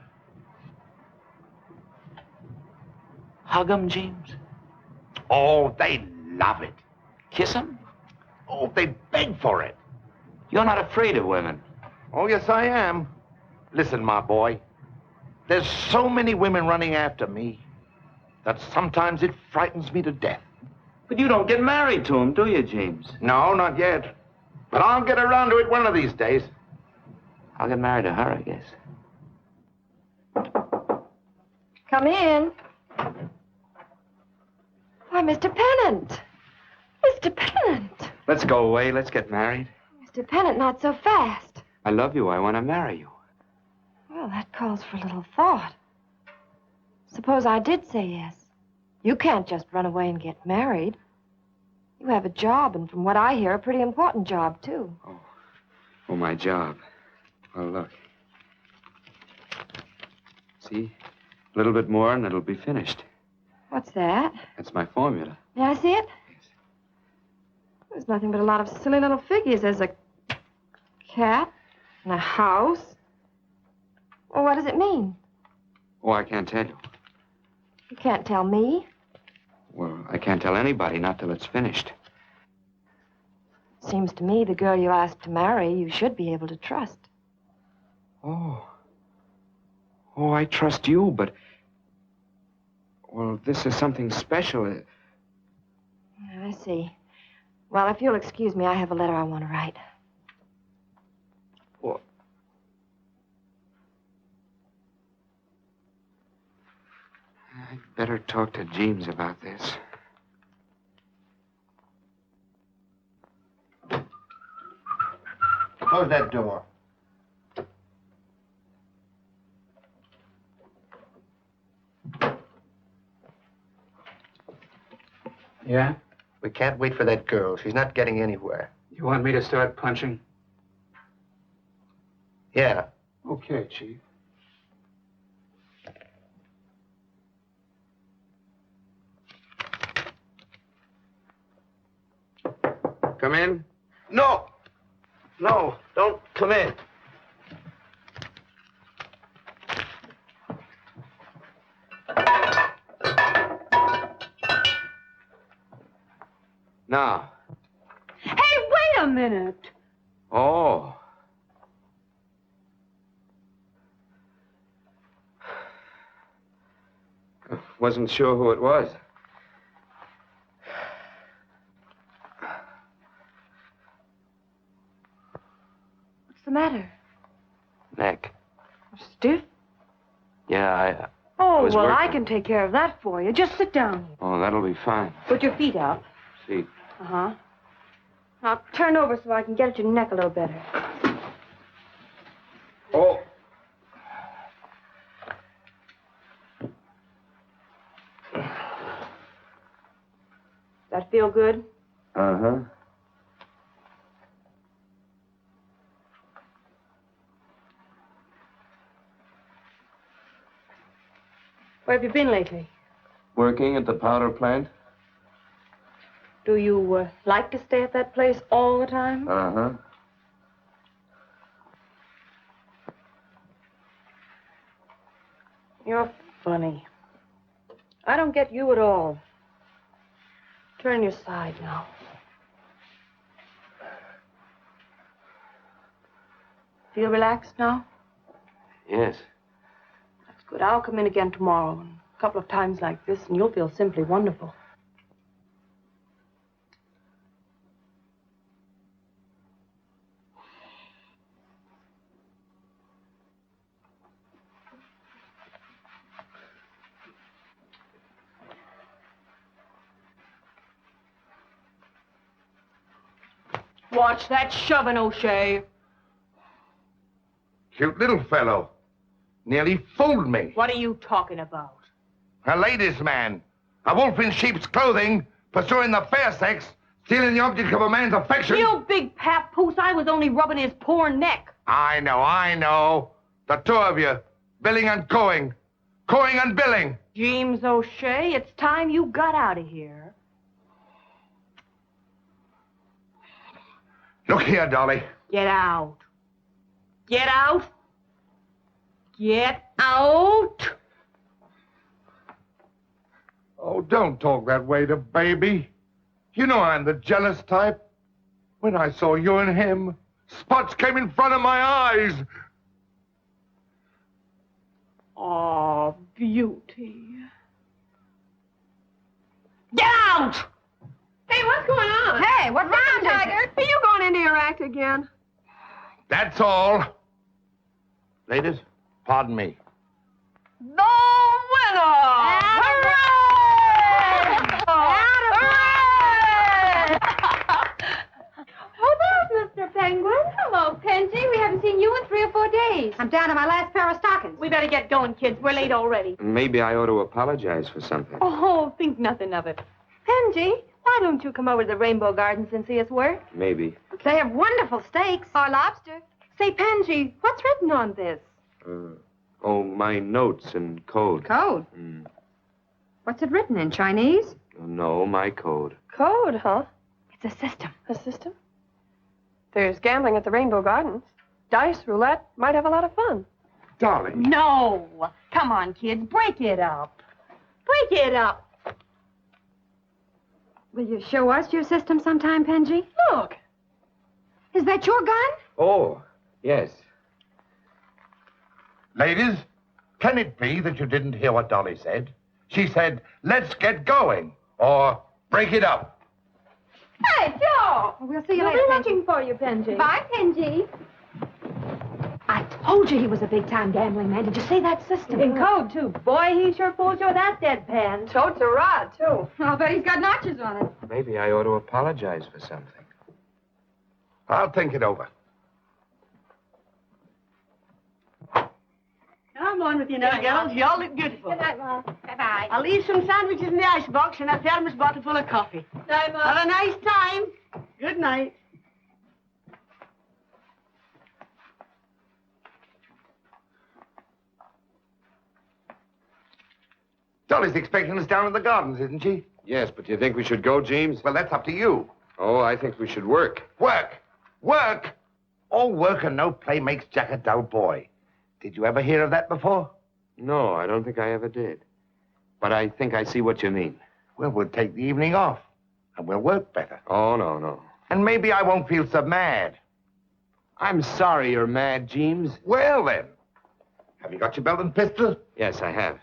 Hug 'em, James. Oh, they love it. Kiss 'em? Oh, they beg for it. You're not afraid of women. Oh, yes, I am. Listen, my boy. There's so many women running after me that sometimes it frightens me to death. But you don't get married to 'em, do you, James? No, not yet. But I'll get around to it one of these days. I'll get married to her, I guess. Come in. Why, Mr. Pennant. Mr. Pennant. Let's go away. Let's get married. Mr. Pennant, not so fast. I love you. I want to marry you. Well, that calls for a little thought. Suppose I did say yes. You can't just run away and get married. You have a job, and from what I hear, a pretty important job, too. Oh, my job. Well, look. See? A little bit more and it'll be finished. What's that? That's my formula. May I see it? Yes. There's nothing but a lot of silly little figures. There's a cat and a house. Well, what does it mean? Oh, I can't tell you. You can't tell me. Well, I can't tell anybody, not till it's finished. Seems to me the girl you asked to marry, you should be able to trust. Oh, I trust you, but... Well, this is something special. I see. Well, if you'll excuse me, I have a letter I want to write. Well... I'd better talk to James about this. Close that door. Yeah? We can't wait for that girl. She's not getting anywhere. You want me to start punching? Yeah. Okay, Chief. Come in. No! No, don't come in. Now. Hey, wait a minute. Oh. Wasn't sure who it was. the matter? Neck. Stiff? Yeah, Oh, was well, I working. can take care of that for you. Just sit down. Oh, that'll be fine. Put your feet up. See. Uh-huh. Now, turn over so I can get at your neck a little better. Oh. That feel good? Uh-huh. Where have you been lately? Working at the powder plant? Do you like to stay at that place all the time? Uh-huh. You're funny. I don't get you at all. Turn your side now. Feel relaxed now? Yes. That's good. I'll come in again tomorrow, and a couple of times like this, and you'll feel simply wonderful. Watch that shoving, O'Shea. Cute little fellow. Nearly fooled me. What are you talking about? A ladies' man. A wolf in sheep's clothing, pursuing the fair sex, stealing the object of a man's affection. You big papoose, I was only rubbing his poor neck. I know. The two of you, billing and going and billing. James O'Shea, it's time you got out of here. Look here, Dolly. Get out. Get out. Get out. Oh, don't talk that way to baby. You know I'm the jealous type. When I saw you and him, spots came in front of my eyes. Oh, beauty. Get out! Hey, what's going on? Hey, what's wrong, Tiger? Are you going into your act again? That's all. Ladies, pardon me. The winner! Hooray! Hooray! Oh, there's Mr. Penguin. Hello, Penji. We haven't seen you in 3 or 4 days. I'm down to my last pair of stockings. We better get going, kids. We're late already. Maybe I ought to apologize for something. Oh, think nothing of it. Penji, why don't you come over to the Rainbow Gardens and see us work? Maybe. They have wonderful steaks. Or lobster. Say, Penji, what's written on this? My notes and code. Code? What's it written in Chinese? No, my code. Code, huh? It's a system. A system? There's gambling at the Rainbow Gardens. Dice, roulette, might have a lot of fun. Darling. No! Come on, kids, break it up. Break it up. Will you show us your system sometime, Penji? Look. Is that your gun? Oh, yes. Ladies, can it be that you didn't hear what Dolly said? She said, let's get going, or break it up. Hey, Joe! We'll see you We'll later, be Penji. looking for you, Penji. Bye, Penji. I told you he was a big-time gambling man. Did you see that system? In code, too. Boy, he sure pulls you with that deadpan. Totes a rod, too. I'll bet he's got notches on it. Maybe I ought to apologize for something. I'll think it over. Come on with you now, girls. You all look beautiful. Good night, Ma. Bye-bye. I'll leave some sandwiches in the icebox and a thermos bottle full of coffee. Night, Ma. Have a nice time. Good night. Dolly's expecting us down in the gardens, isn't she? Yes, but do you think we should go, James? Well, that's up to you. Oh, I think we should work. Work! Work! All work and no play makes Jack a dull boy. Did you ever hear of that before? No, I don't think I ever did. But I think I see what you mean. Well, we'll take the evening off, and we'll work better. Oh, no. And maybe I won't feel so mad. I'm sorry you're mad, James. Well, then. Have you got your belt and pistol? Yes, I have.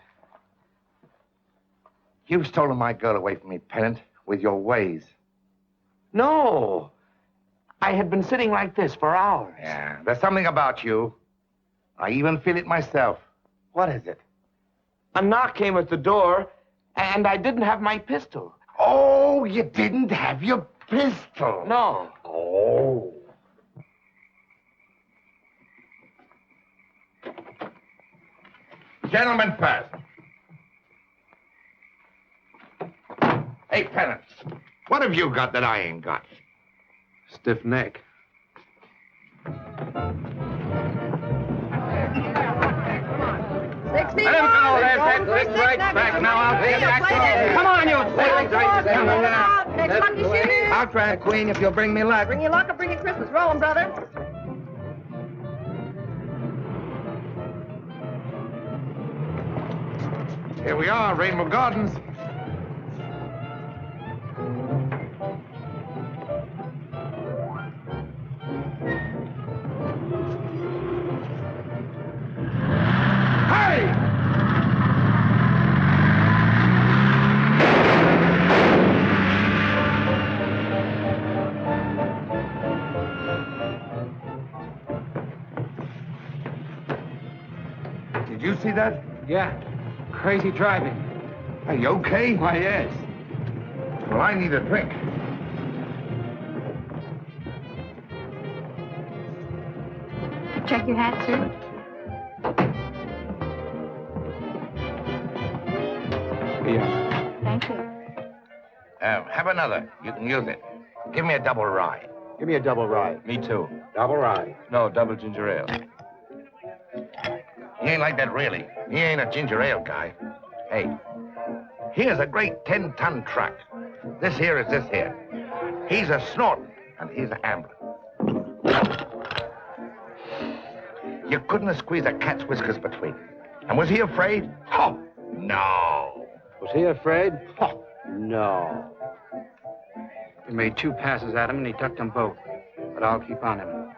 You've stolen my girl away from me, Pennant, with your ways. No. I had been sitting like this for hours. Yeah, there's something about you. I even feel it myself. What is it? A knock came at the door, and I didn't have my pistol. Oh, you didn't have your pistol. No. Oh. Gentlemen first. Hey, Pennant, what have you got that I ain't got? Stiff neck. Let him go. That's right. Back now. I'll get back to you. Come on, you. I'll try, Queen, if you'll bring me luck. Bring you luck or bring you Christmas. Roll 'em, brother. Here we are, Rainbow Gardens. Did you see that? Yeah. Crazy driving. Are you okay? Why, yes. Well, I need a drink. Check your hat, sir. Yeah. Thank you. Have another. You can use it. Give me a double rye. Give me a double rye. Me too. Double rye. No, double ginger ale. He ain't like that, really. He ain't a ginger ale guy. Hey, here's a great 10-ton truck. This here is this here. He's a snorting, and he's a ambling. You couldn't have squeezed a cat's whiskers between them. And was he afraid? Oh, no. Was he afraid? Oh, no. We made 2 passes at him, and he ducked them both. But I'll keep on him.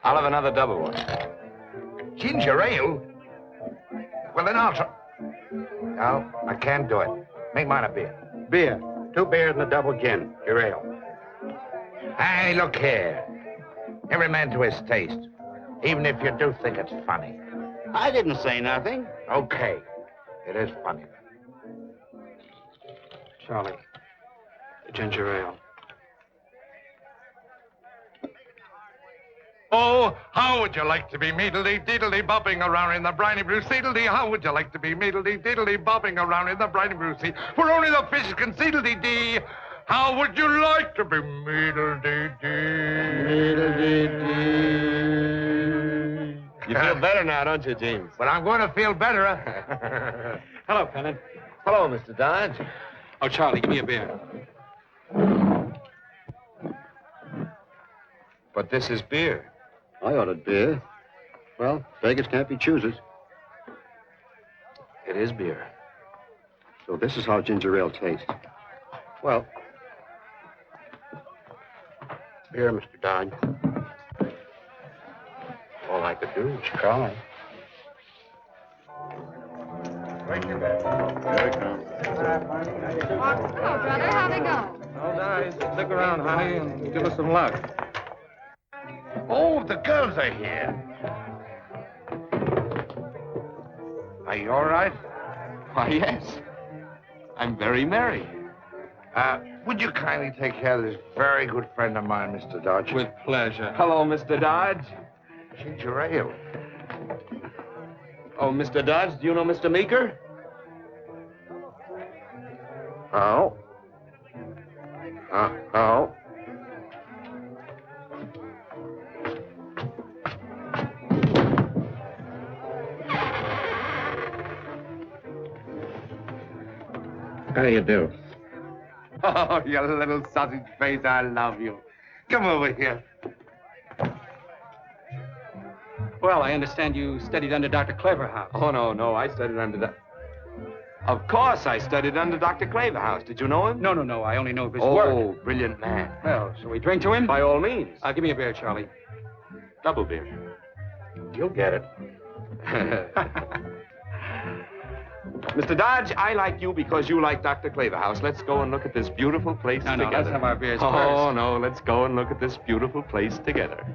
I'll have another double one. ginger ale? Well, then I'll try. No, I can't do it. Make mine a beer. Beer. 2 beers and a double gin. Your ale. Hey, look here. Every man to his taste. Even if you do think it's funny. I didn't say nothing. Okay. It is funny. Charlie, the ginger ale. Oh, how would you like to be meedly-deedly bobbing around in the briny blue sea? How would you like to be meedly-deedly bobbing around in the briny blue sea? For only the fish can seedle-dee-dee. How would you like to be meedle-dee-dee? Meedle-dee-dee. You feel better now, don't you, James? But I'm going to feel better. Hello, Pennant. Hello, Mr. Dodge. Oh, Charlie, give me a beer. But this is beer. I ordered beer. Well, beggars can't be choosers. It is beer. So this is how ginger ale tastes. Well, beer, Mr. Dodge. All I could do was try. Right you back. Here it comes. Hello, brother. How'd they go? Oh, nice. Stick around, honey, and give us some luck. Oh, the girls are here. Are you all right? Why, yes. I'm very merry. Would you kindly take care of this very good friend of mine, Mr. Dodge? With pleasure. Hello, Mr. Dodge. Ginger ale. Oh, Mr. Dodge, do you know Mr. Meeker? Oh. Oh. How do you do? Oh, you little sausage face, I love you. Come over here. Well, I understand you studied under Dr. Claverhouse. Oh, no, I studied under Of course I studied under Dr. Claverhouse. Did you know him? No, I only know of his work. Oh, brilliant man. Well, shall we drink to him? By all means. Give me a beer, Charlie. Double beer. You'll get it. Mr. Dodge, I like you because you like Dr. Claverhouse. Let's go and look at this beautiful place together. Let's have our beers Oh, first. no, let's go and look at this beautiful place together.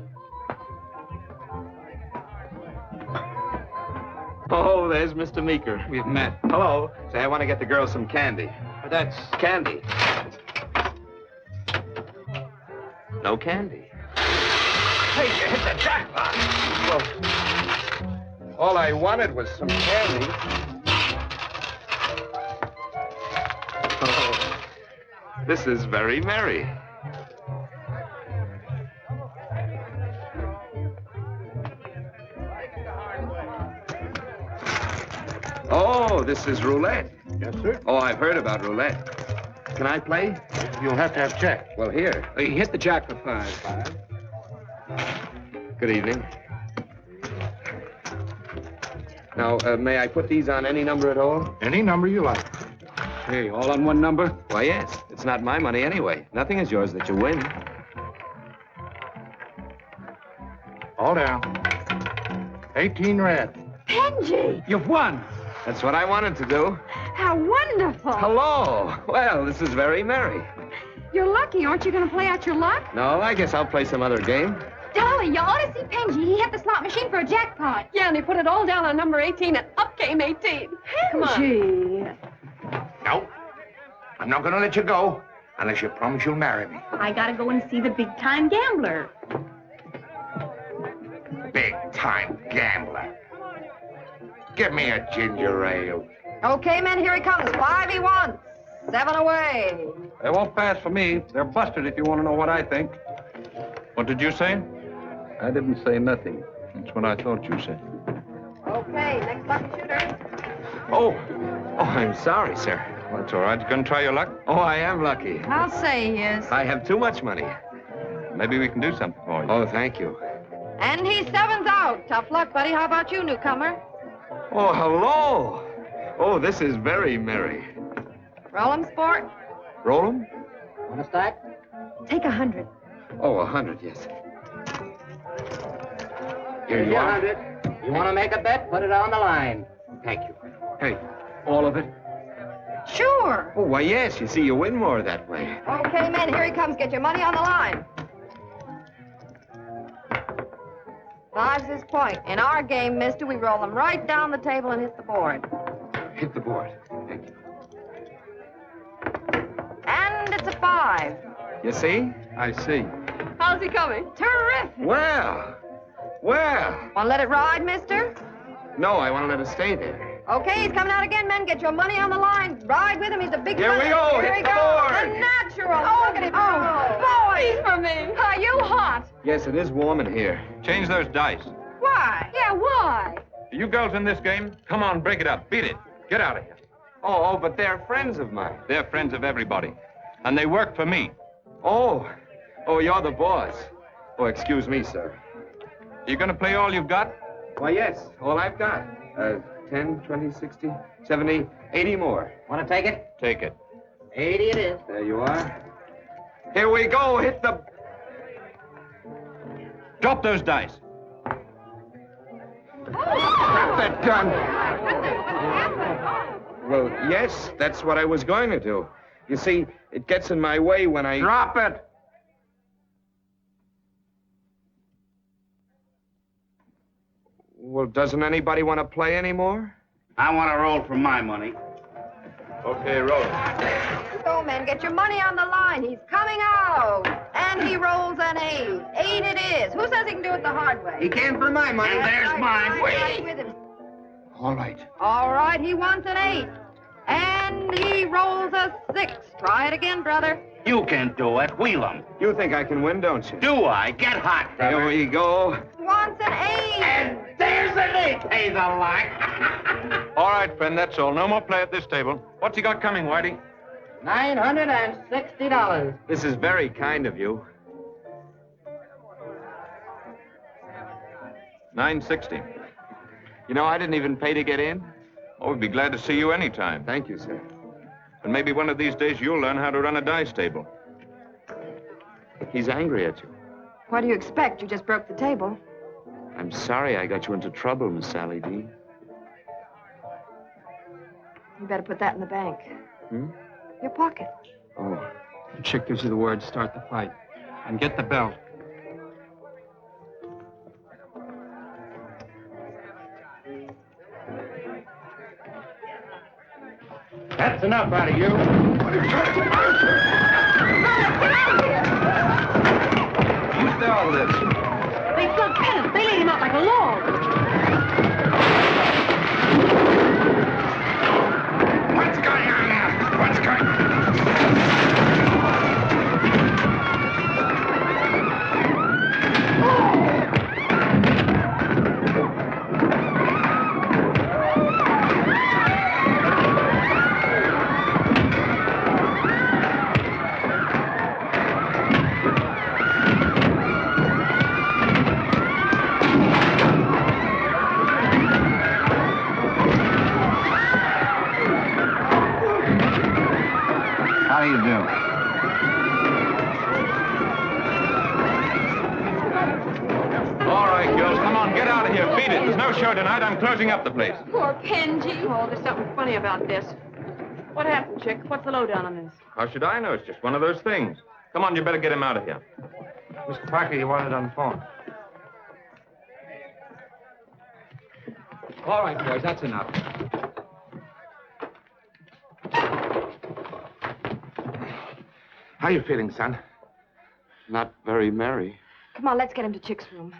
Oh, there's Mr. Meeker. We've met. Hello. Say, I want to get the girls some candy. That's... Candy. No candy. Hey, you hit the jackpot. Well, all I wanted was some candy. Oh, this is very merry. Oh, this is roulette. Yes, sir. Oh, I've heard about roulette. Can I play? You'll have to have check. Well, here. He hit the jack for five. Good evening. Now, may I put these on any number at all? Any number you like. Hey, all on one number? Why, yes. It's not my money anyway. Nothing is yours that you win. All down. 18 red. Benji! You've won! That's what I wanted to do. How wonderful! Hello. Well, this is very merry. You're lucky. Aren't you going to play out your luck? No, I guess I'll play some other game. Dolly, you ought to see Benji. He hit the slot machine for a jackpot. Yeah, and he put it all down on number 18, and up came 18. Come on. Benji. No. I'm not going to let you go unless you promise you'll marry me. I gotta go and see the big-time gambler. Big-time gambler. Give me a ginger ale. Okay, men, here he comes. 5 he wants. 7 away. They won't pass for me. They're busted if you want to know what I think. What did you say? I didn't say nothing. That's what I thought you said. Okay, next lucky shooter. Oh, I'm sorry, sir. That's all right. You gonna try your luck? Oh, I am lucky. I'll say he is. I have too much money. Maybe we can do something for you. Oh, thank you. And he's 7's out. Tough luck, buddy. How about you, newcomer? Oh, hello. Oh, this is very merry. Roll 'em, sport. Roll 'em? Want a stack? Take 100. Oh, 100, yes. Here you are. 100. You want to make a bet? Put it on the line. Thank you. Hey, all of it? Sure. Oh, why, yes. You see, you win more that way. Okay, men, here he comes. Get your money on the line. 5's his point. In our game, mister, we roll them right down the table and hit the board. Hit the board. Thank you. And it's a 5. You see? I see. How's he coming? Terrific. Well. Want to let it ride, mister? No, I want to let it stay there. Okay, he's coming out again, men. Get your money on the line. Ride with him. He's a big Here we go. Here he Hit the goes. board. The natural. Oh, look at him. Oh, boy. He's for me. Are you hot? Yes, it is warm in here. Change those dice. Why? Yeah, why? You girls in this game? Come on, break it up. Beat it. Get out of here. Oh, but they're friends of mine. They're friends of everybody. And they work for me. Oh, you're the boss. Oh, excuse me, sir. You gonna play all you've got? Why, yes, all I've got. 10, 20, 60, 70, 80 more. Want to take it? Take it. 80 it is. There you are. Here we go. Hit the... Drop those dice. Drop that gun. Well, yes, that's what I was going to do. You see, it gets in my way when I... Drop it. Well, doesn't anybody want to play anymore? I want to roll for my money. Okay, roll. Go, men. Get your money on the line. He's coming out. And he rolls an 8. 8 it is. Who says he can do it the hard way? He can for my money. That's There's right, mine. right with him. All right. All right, he wants an 8. And he rolls a 6. Try it again, brother. You can do it. Wheel 'em. You think I can win, don't you? Do I? Get hot, brother. Here we go. Wants an 8. And there's an 8. Pay the line. All right, friend, that's all. No more play at this table. What's he got coming, Whitey? $960. This is very kind of you. $960. You know, I didn't even pay to get in. Oh, we'd be glad to see you anytime. Thank you, sir. And maybe one of these days you'll learn how to run a dice table. He's angry at you. What do you expect? You just broke the table. I'm sorry I got you into trouble, Miss Sally Dean. You better put that in the bank. Hmm? Your pocket. Oh. The chick gives you the word, start the fight. And get the belt. That's enough out of you. You started this. They slugged Pennant. They laid him out like a log. What's going on now? What's going on? How do you do? All right, girls, come on, get out of here. Beat it. There's no show tonight. I'm closing up the place. Poor Penji. Oh, there's something funny about this. What happened, Chick? What's the lowdown on this? How should I know? It's just one of those things. Come on, you better get him out of here. Mr. Parker, you wanted on the phone. All right, boys, that's enough. How you feeling, son? Not very merry. Come on, let's get him to Chick's room.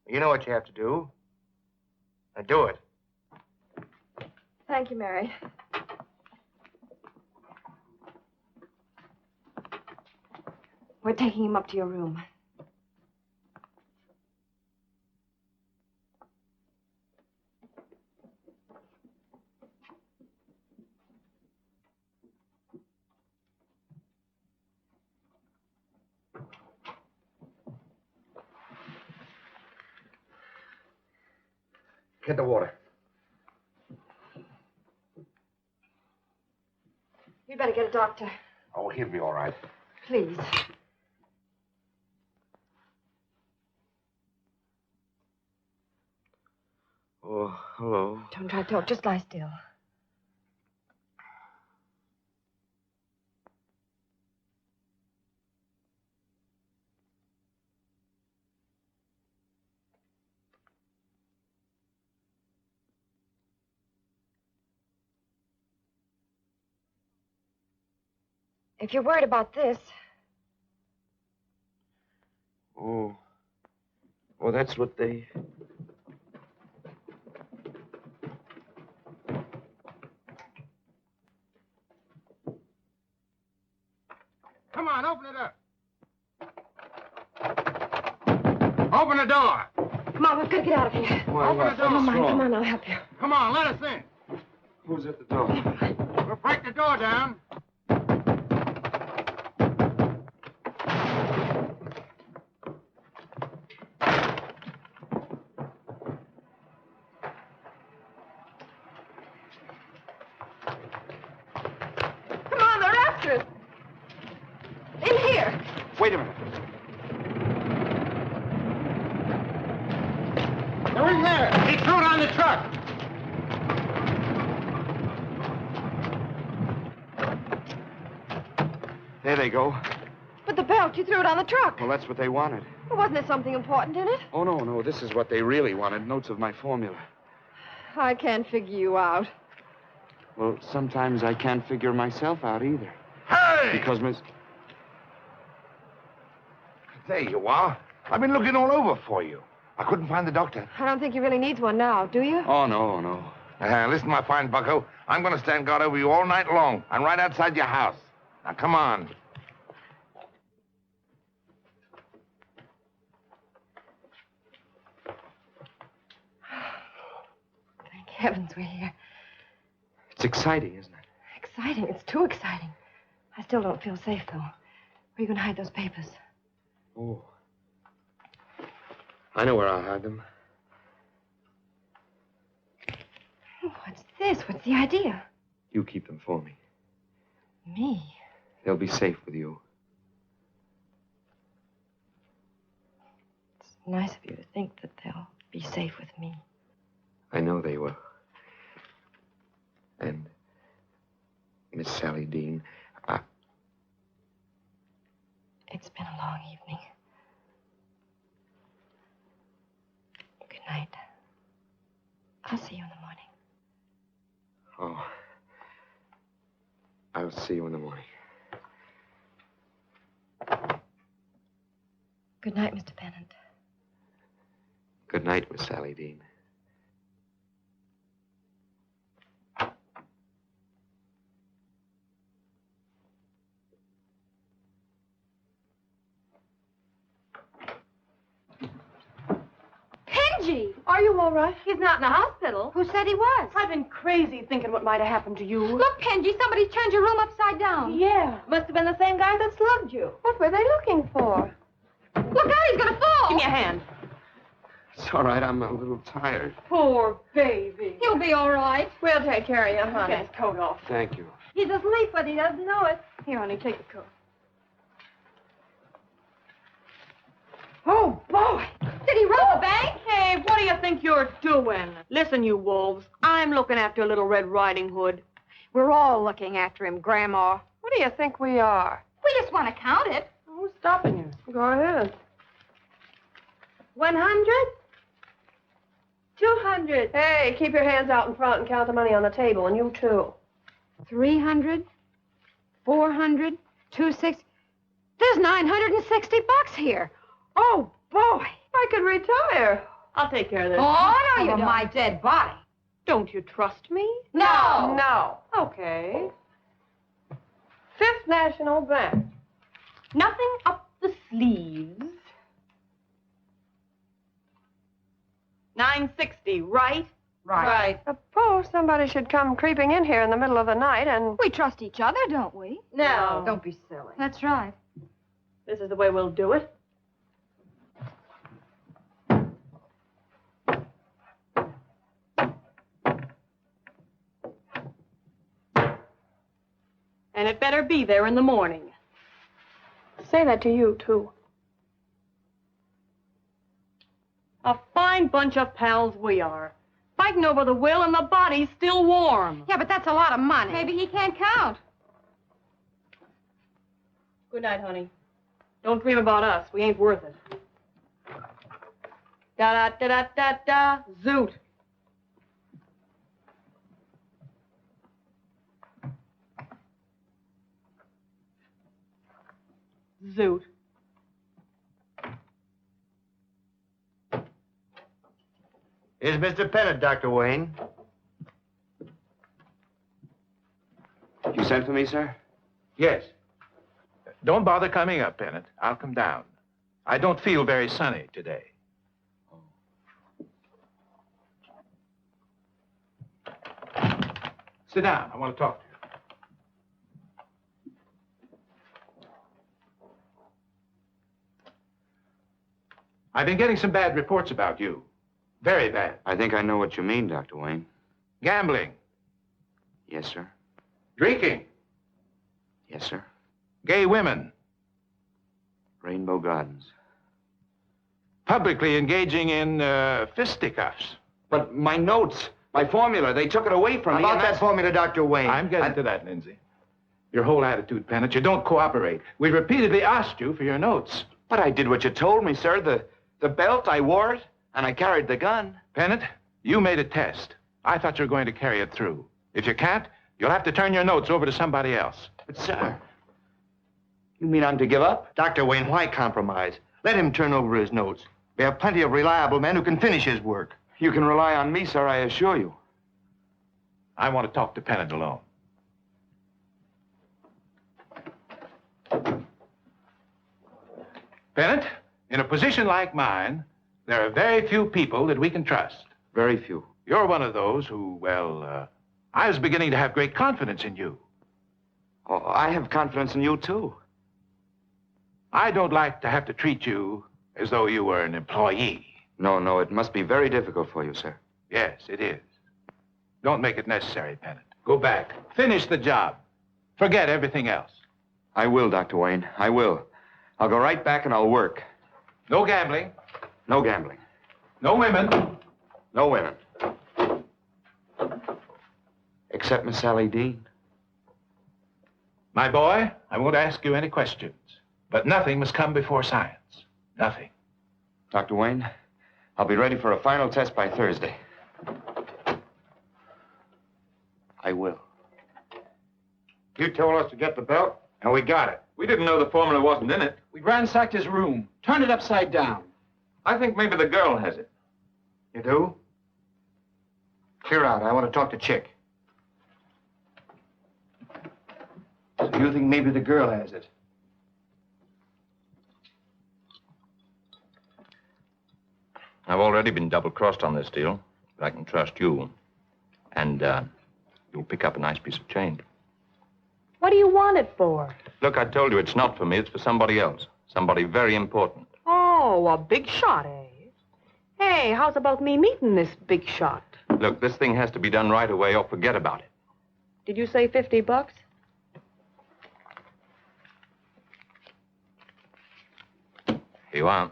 You know what you have to do. Now do it. Thank you, Mary. We're taking him up to your room. Get the water. You better get a doctor. Oh, he'll be all right. Please. Oh, hello. Don't try to talk. Just lie still. If you're worried about this... Oh. Oh, that's what they... Come on, open it up. Open the door. Come on, we've got to get out of here. Why, Open the door. Never mind, come on, I'll help you. Come on, let us in. Who's at the door? We'll break the door down. Come on, they're after us. In here. Wait a minute. They're in there. He threw it on the truck. There they go. But the belt, you threw it on the truck. Well, that's what they wanted. Well, wasn't there something important in it? Oh, no, this is what they really wanted. Notes of my formula. I can't figure you out. Well, sometimes I can't figure myself out either. Hey! Because Miss... There you are. I've been looking all over for you. I couldn't find the doctor. I don't think he really needs one now, do you? Oh, no. Listen, my fine bucko. I'm going to stand guard over you all night long. I'm right outside your house. Now, come on. Thank heavens we're here. It's exciting, isn't it? Exciting. It's too exciting. I still don't feel safe, though. Where are you going to hide those papers? Oh. I know where I'll hide them. What's this? What's the idea? You keep them for me. Me? They'll be safe with you. It's nice of you to think that they'll be safe with me. I know they will. And Miss Sally Dean, It's been a long evening. Good night. I'll see you in the morning. oh, I'll see you in the morning. Good night, Mr. Pennant. Good night, Miss Sally Dean. Benji! Are you all right? He's not in the hospital. Who said he was? I've been crazy thinking what might have happened to you. Look, Benji, somebody turned your room upside down. Yeah. Must have been the same guy that slugged you. What were they looking for? Look out, he's gonna fall! Give me a hand. It's all right. I'm a little tired. Poor baby. He'll be all right. We'll take care of you, honey. Get his coat off. Thank you. He's asleep, but he doesn't know it. Here, honey, take the coat. Oh, boy. Did he rob a bank? Hey, what do you think you're doing? Listen, you wolves. I'm looking after Little Red Riding Hood. We're all looking after him, Grandma. What do you think we are? We just want to count it. Who's stopping you? Go ahead. 100? 200. Hey, keep your hands out in front and count the money on the table, and you too. 300, 400, 260. There's $960 here. Oh, boy. I could retire. I'll take care of this. Oh, no, you Over don't. my dead body. Don't you trust me? No. No. Okay. Fifth National Bank. Nothing up the sleeves. 960, right? Right. Suppose somebody should come creeping in here in the middle of the night and... We trust each other, don't we? No. Don't be silly. That's right. This is the way we'll do it. And it better be there in the morning. Say that to you, too. A fine bunch of pals we are. Fighting over the will and the body's still warm. Yeah, but that's a lot of money. Maybe he can't count. Good night, honey. Don't dream about us. We ain't worth it. Da-da-da-da-da-da. Zoot. Zoot. Here's Mr. Pennant, Dr. Wayne. You sent for me, sir? Yes. Don't bother coming up, Pennant. I'll come down. I don't feel very sunny today. Sit down. I want to talk to you. I've been getting some bad reports about you. Very bad. I think I know what you mean, Dr. Wayne. Gambling. Yes, sir. Drinking. Yes, sir. Gay women. Rainbow Gardens. Publicly engaging in fisticuffs. But my notes, my formula, they took it away from me. About that formula, Dr. Wayne. I'm getting to that, Lindsay. Your whole attitude, Pennant, you don't cooperate. We repeatedly asked you for your notes. But I did what you told me, sir. The belt, I wore it, and I carried the gun. Pennant, you made a test. I thought you were going to carry it through. If you can't, you'll have to turn your notes over to somebody else. But, sir, you mean I'm to give up? Dr. Wayne, why compromise? Let him turn over his notes. We have plenty of reliable men who can finish his work. You can rely on me, sir, I assure you. I want to talk to Pennant alone. Pennant, in a position like mine, there are very few people that we can trust. Very few. You're one of those who, well, I was beginning to have great confidence in you. Oh, I have confidence in you, too. I don't like to have to treat you as though you were an employee. No, it must be very difficult for you, sir. Yes, it is. Don't make it necessary, Pennant. Go back. Finish the job. Forget everything else. I will, Dr. Wayne. I will. I'll go right back and I'll work. No gambling. No gambling. No women. No women. Except Miss Sally Dean. My boy, I won't ask you any questions, but nothing must come before science. Nothing. Dr. Wayne, I'll be ready for a final test by Thursday. I will. You told us to get the belt, and we got it. We didn't know the formula wasn't in it. We ransacked his room, turned it upside down. I think maybe the girl has it. You do? Clear out. I want to talk to Chick. So you think maybe the girl has it? I've already been double-crossed on this deal, but I can trust you. And, you'll pick up a nice piece of change. What do you want it for? Look, I told you it's not for me, it's for somebody else. Somebody very important. Oh, a big shot, eh? Hey, how's about me meeting this big shot? Look, this thing has to be done right away or forget about it. Did you say $50? Here you are.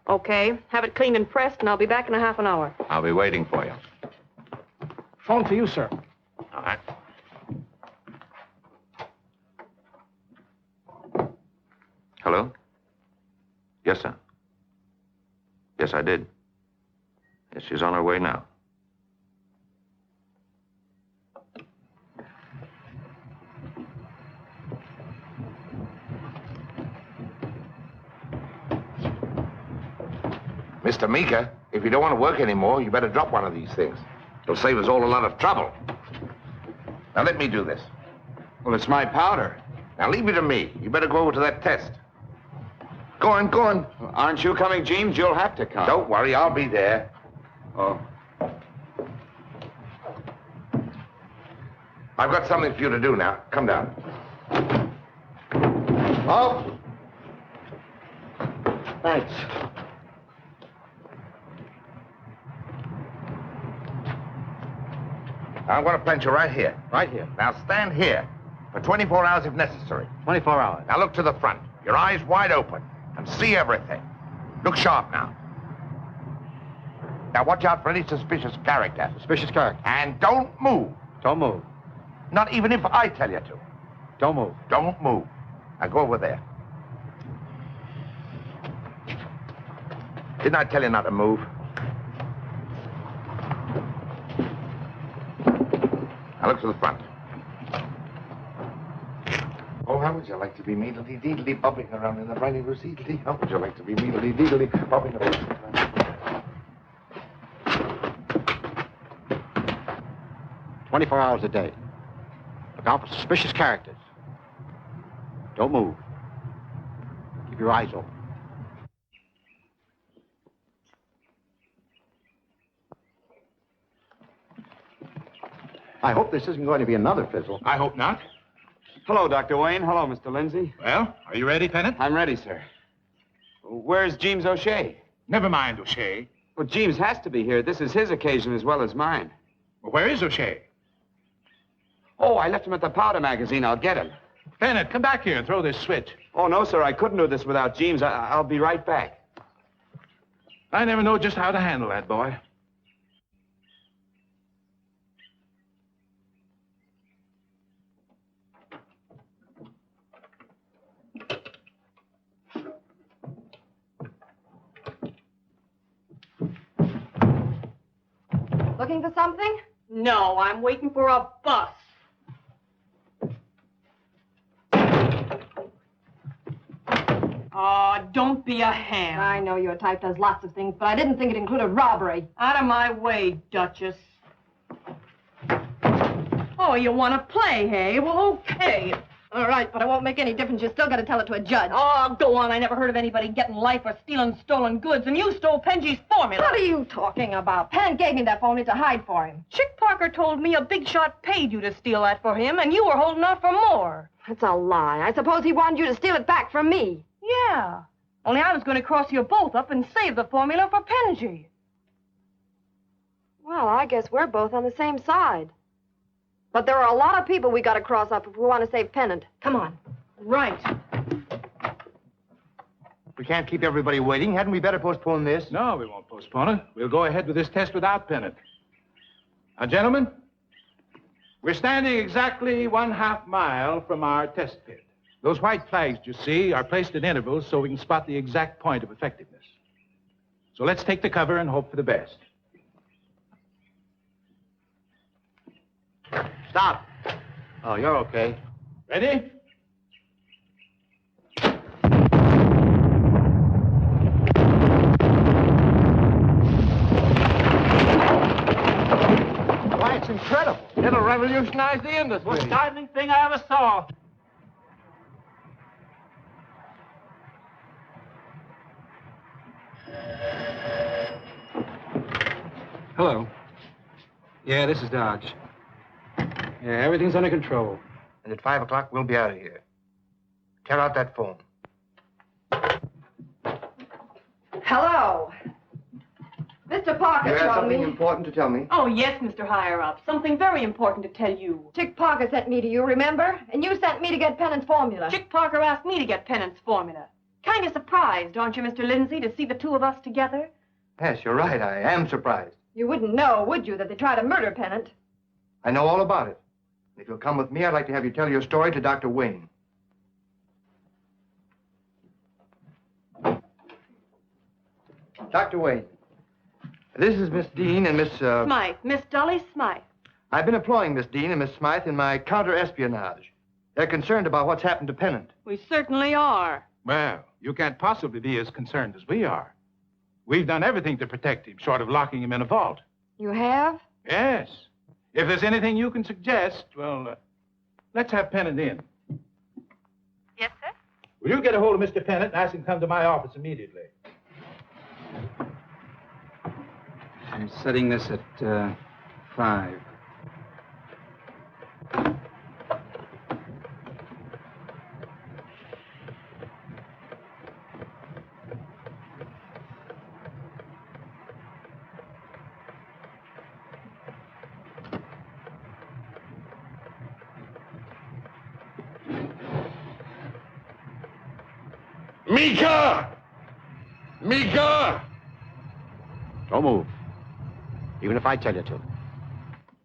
Okay, have it cleaned and pressed, and I'll be back in a half an hour. I'll be waiting for you. Phone for you, sir. All right. Hello? Yes, sir. Yes, I did. Yes, she's on her way now. Mr. Meeker, if you don't want to work anymore, you better drop one of these things. It'll save us all a lot of trouble. Now, let me do this. Well, it's my powder. Now, leave it to me. You better go over to that test. Go on, go on. Well, aren't you coming, James? You'll have to come. Don't worry, I'll be there. Oh. I've got something for you to do now. Come down. Oh. Thanks. I'm going to plant you right here. Right here. Now, stand here for 24 hours if necessary. 24 hours. Now, look to the front. Your eyes wide open and see everything. Look sharp now. Now, watch out for any suspicious character. Suspicious character. And don't move. Don't move. Not even if I tell you to. Don't move. Don't move. Now, go over there. Didn't I tell you not to move? Now, look to the front. Oh, how would you like to be meedly-deedly bobbing around in the briny rosy? How would you like to be meedly-deedly bobbing around? 24 hours a day. Look out for suspicious characters. Don't move. Keep your eyes open. I hope this isn't going to be another fizzle. I hope not. Hello, Dr. Wayne. Hello, Mr. Lindsay. Well, are you ready, Pennant? I'm ready, sir. Where's James O'Shea? Never mind, O'Shea. Well, James has to be here. This is his occasion as well as mine. Well, where is O'Shea? Oh, I left him at the powder magazine. I'll get him. Pennant, come back here and throw this switch. Oh, no, sir. I couldn't do this without James. I'll be right back. I never know just how to handle that boy. Looking for something? No, I'm waiting for a bus. Oh, don't be a ham. I know your type does lots of things, but I didn't think it included robbery. Out of my way, Duchess. Oh, you want to play, hey? Well, okay. All right, but it won't make any difference. You still got to tell it to a judge. Oh, go on. I never heard of anybody getting life or stealing stolen goods, and you stole Pengy's formula. What are you talking about? Penn gave me that formula to hide for him. Chick Parker told me a big shot paid you to steal that for him, and you were holding out for more. That's a lie. I suppose he wanted you to steal it back from me. Yeah. Only I was going to cross you both up and save the formula for Pengy. Well, I guess we're both on the same side. But there are a lot of people we got to cross up if we want to save Pennant. Come on. Right. We can't keep everybody waiting. Hadn't we better postpone this? No, we won't postpone it. We'll go ahead with this test without Pennant. Now, gentlemen, we're standing exactly 1/2 mile from our test pit. Those white flags you see are placed at intervals so we can spot the exact point of effectiveness. So let's take the cover and hope for the best. Stop. Oh, you're okay. Ready? Why, it's incredible. It'll revolutionize the industry. Most startling thing I ever saw. Hello. Yeah, this is Dodge. Yeah, everything's under control. And at 5 o'clock, we'll be out of here. Tear out that phone. Hello. Mr. Parker You have told something me. important to tell me? Oh, yes, Mr. Higher Up. Something very important to tell you. Chick Parker sent me to you, remember? And you sent me to get Pennant's formula. Chick Parker asked me to get Pennant's formula. Kind of surprised, aren't you, Mr. Lindsay, to see the two of us together? Yes, you're right. I am surprised. You wouldn't know, would you, that they tried to murder Pennant? I know all about it. If you'll come with me, I'd like to have you tell your story to Dr. Wayne. Dr. Wayne, this is Miss Dean and Miss... Smythe. Miss Dolly Smythe. I've been employing Miss Dean and Miss Smythe in my counter-espionage. They're concerned about what's happened to Pennant. We certainly are. Well, you can't possibly be as concerned as we are. We've done everything to protect him, short of locking him in a vault. You have? Yes. If there's anything you can suggest, well, let's have Pennant in. Yes, sir? Will you get a hold of Mr. Pennant and ask him to come to my office immediately? I'm setting this at 5. Mika! Mika! Don't move. Even if I tell you to.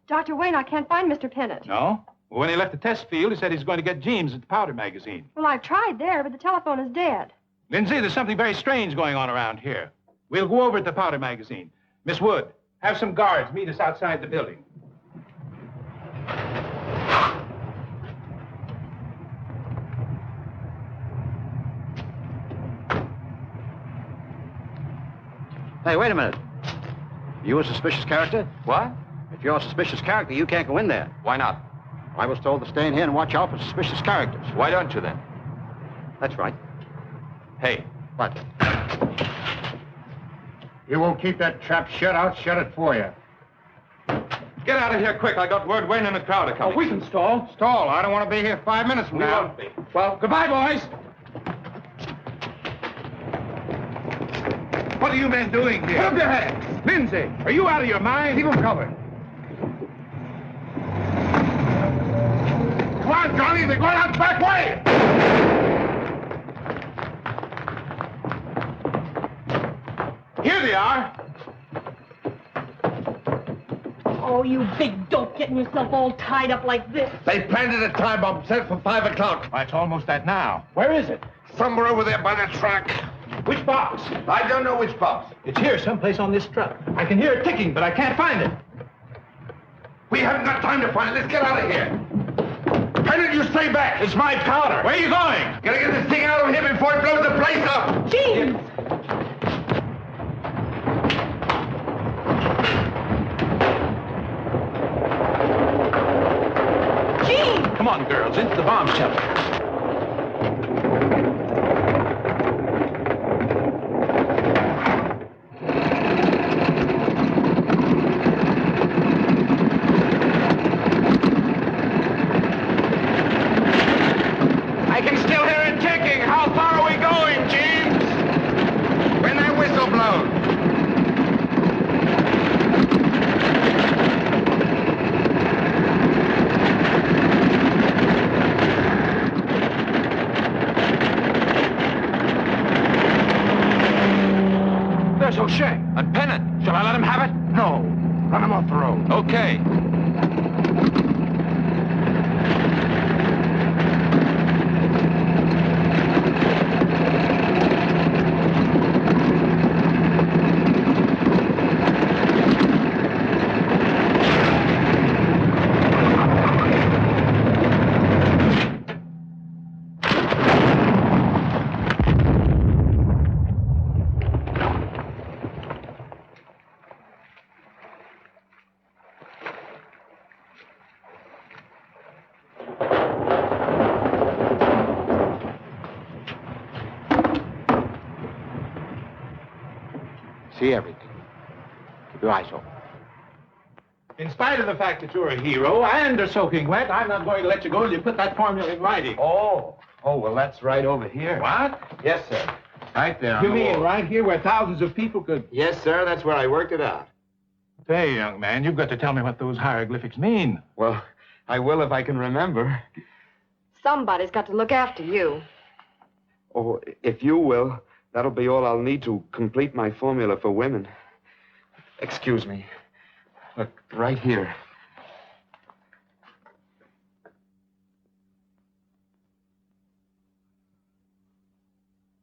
Dr. Wayne, I can't find Mr. Pennant. No? Well, when he left the test field, he said he's going to get Jeems at the powder magazine. Well, I've tried there, but the telephone is dead. Lindsay, there's something very strange going on around here. We'll go over at the powder magazine. Miss Wood, have some guards meet us outside the building. Hey, wait a minute. You a suspicious character? What? If you're a suspicious character, you can't go in there. Why not? I was told to stay in here and watch out for suspicious characters. Why don't you then? That's right. Hey. What? You won't keep that trap shut, I'll shut it for you. Get out of here quick. I got word Wayne and the crowd are coming. Oh, we can stall. Stall. I don't want to be here 5 minutes from We now. won't be. Well, goodbye, boys. What are you men doing here? Put up your hands. Lindsay, are you out of your mind? Keep them covered. Come on, Johnny. They're going out the back way. Here they are. Oh, you big dope, getting yourself all tied up like this. They planted a time bomb set for 5 o'clock. Well, it's almost that now. Where is it? Somewhere over there by the track. Which box? I don't know which box. It's here someplace on this truck. I can hear it ticking, but I can't find it. We haven't got time to find it. Let's get out of here. Pennant, you stay back. It's my powder. Where are you going? Gotta get this thing out of here before it blows the place up. Jeeves! Jeeves! Come on, girls, into the bomb shelter. I can still hear it ticking. How far are we going, James? When that whistle blows. Run them off the road. Okay. See everything. Keep your eyes open. In spite of the fact that you're a hero and are soaking wet, I'm not going to let you go till you put that formula in writing. Oh, well, that's right over here. What? Yes, sir. Right there. You mean right here where thousands of people could... Yes, sir, that's where I worked it out. Say, young man, you've got to tell me what those hieroglyphics mean. Well, I will if I can remember. Somebody's got to look after you. Oh, if you will, that'll be all I'll need to complete my formula for women. Excuse me. Look, right here.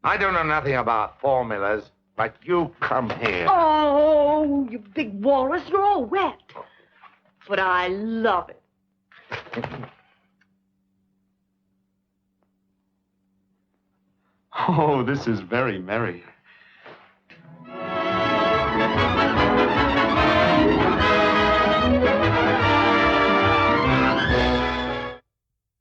I don't know nothing about formulas, but you come here. Oh, you big walrus, you're all wet. But I love it. Oh, this is very merry.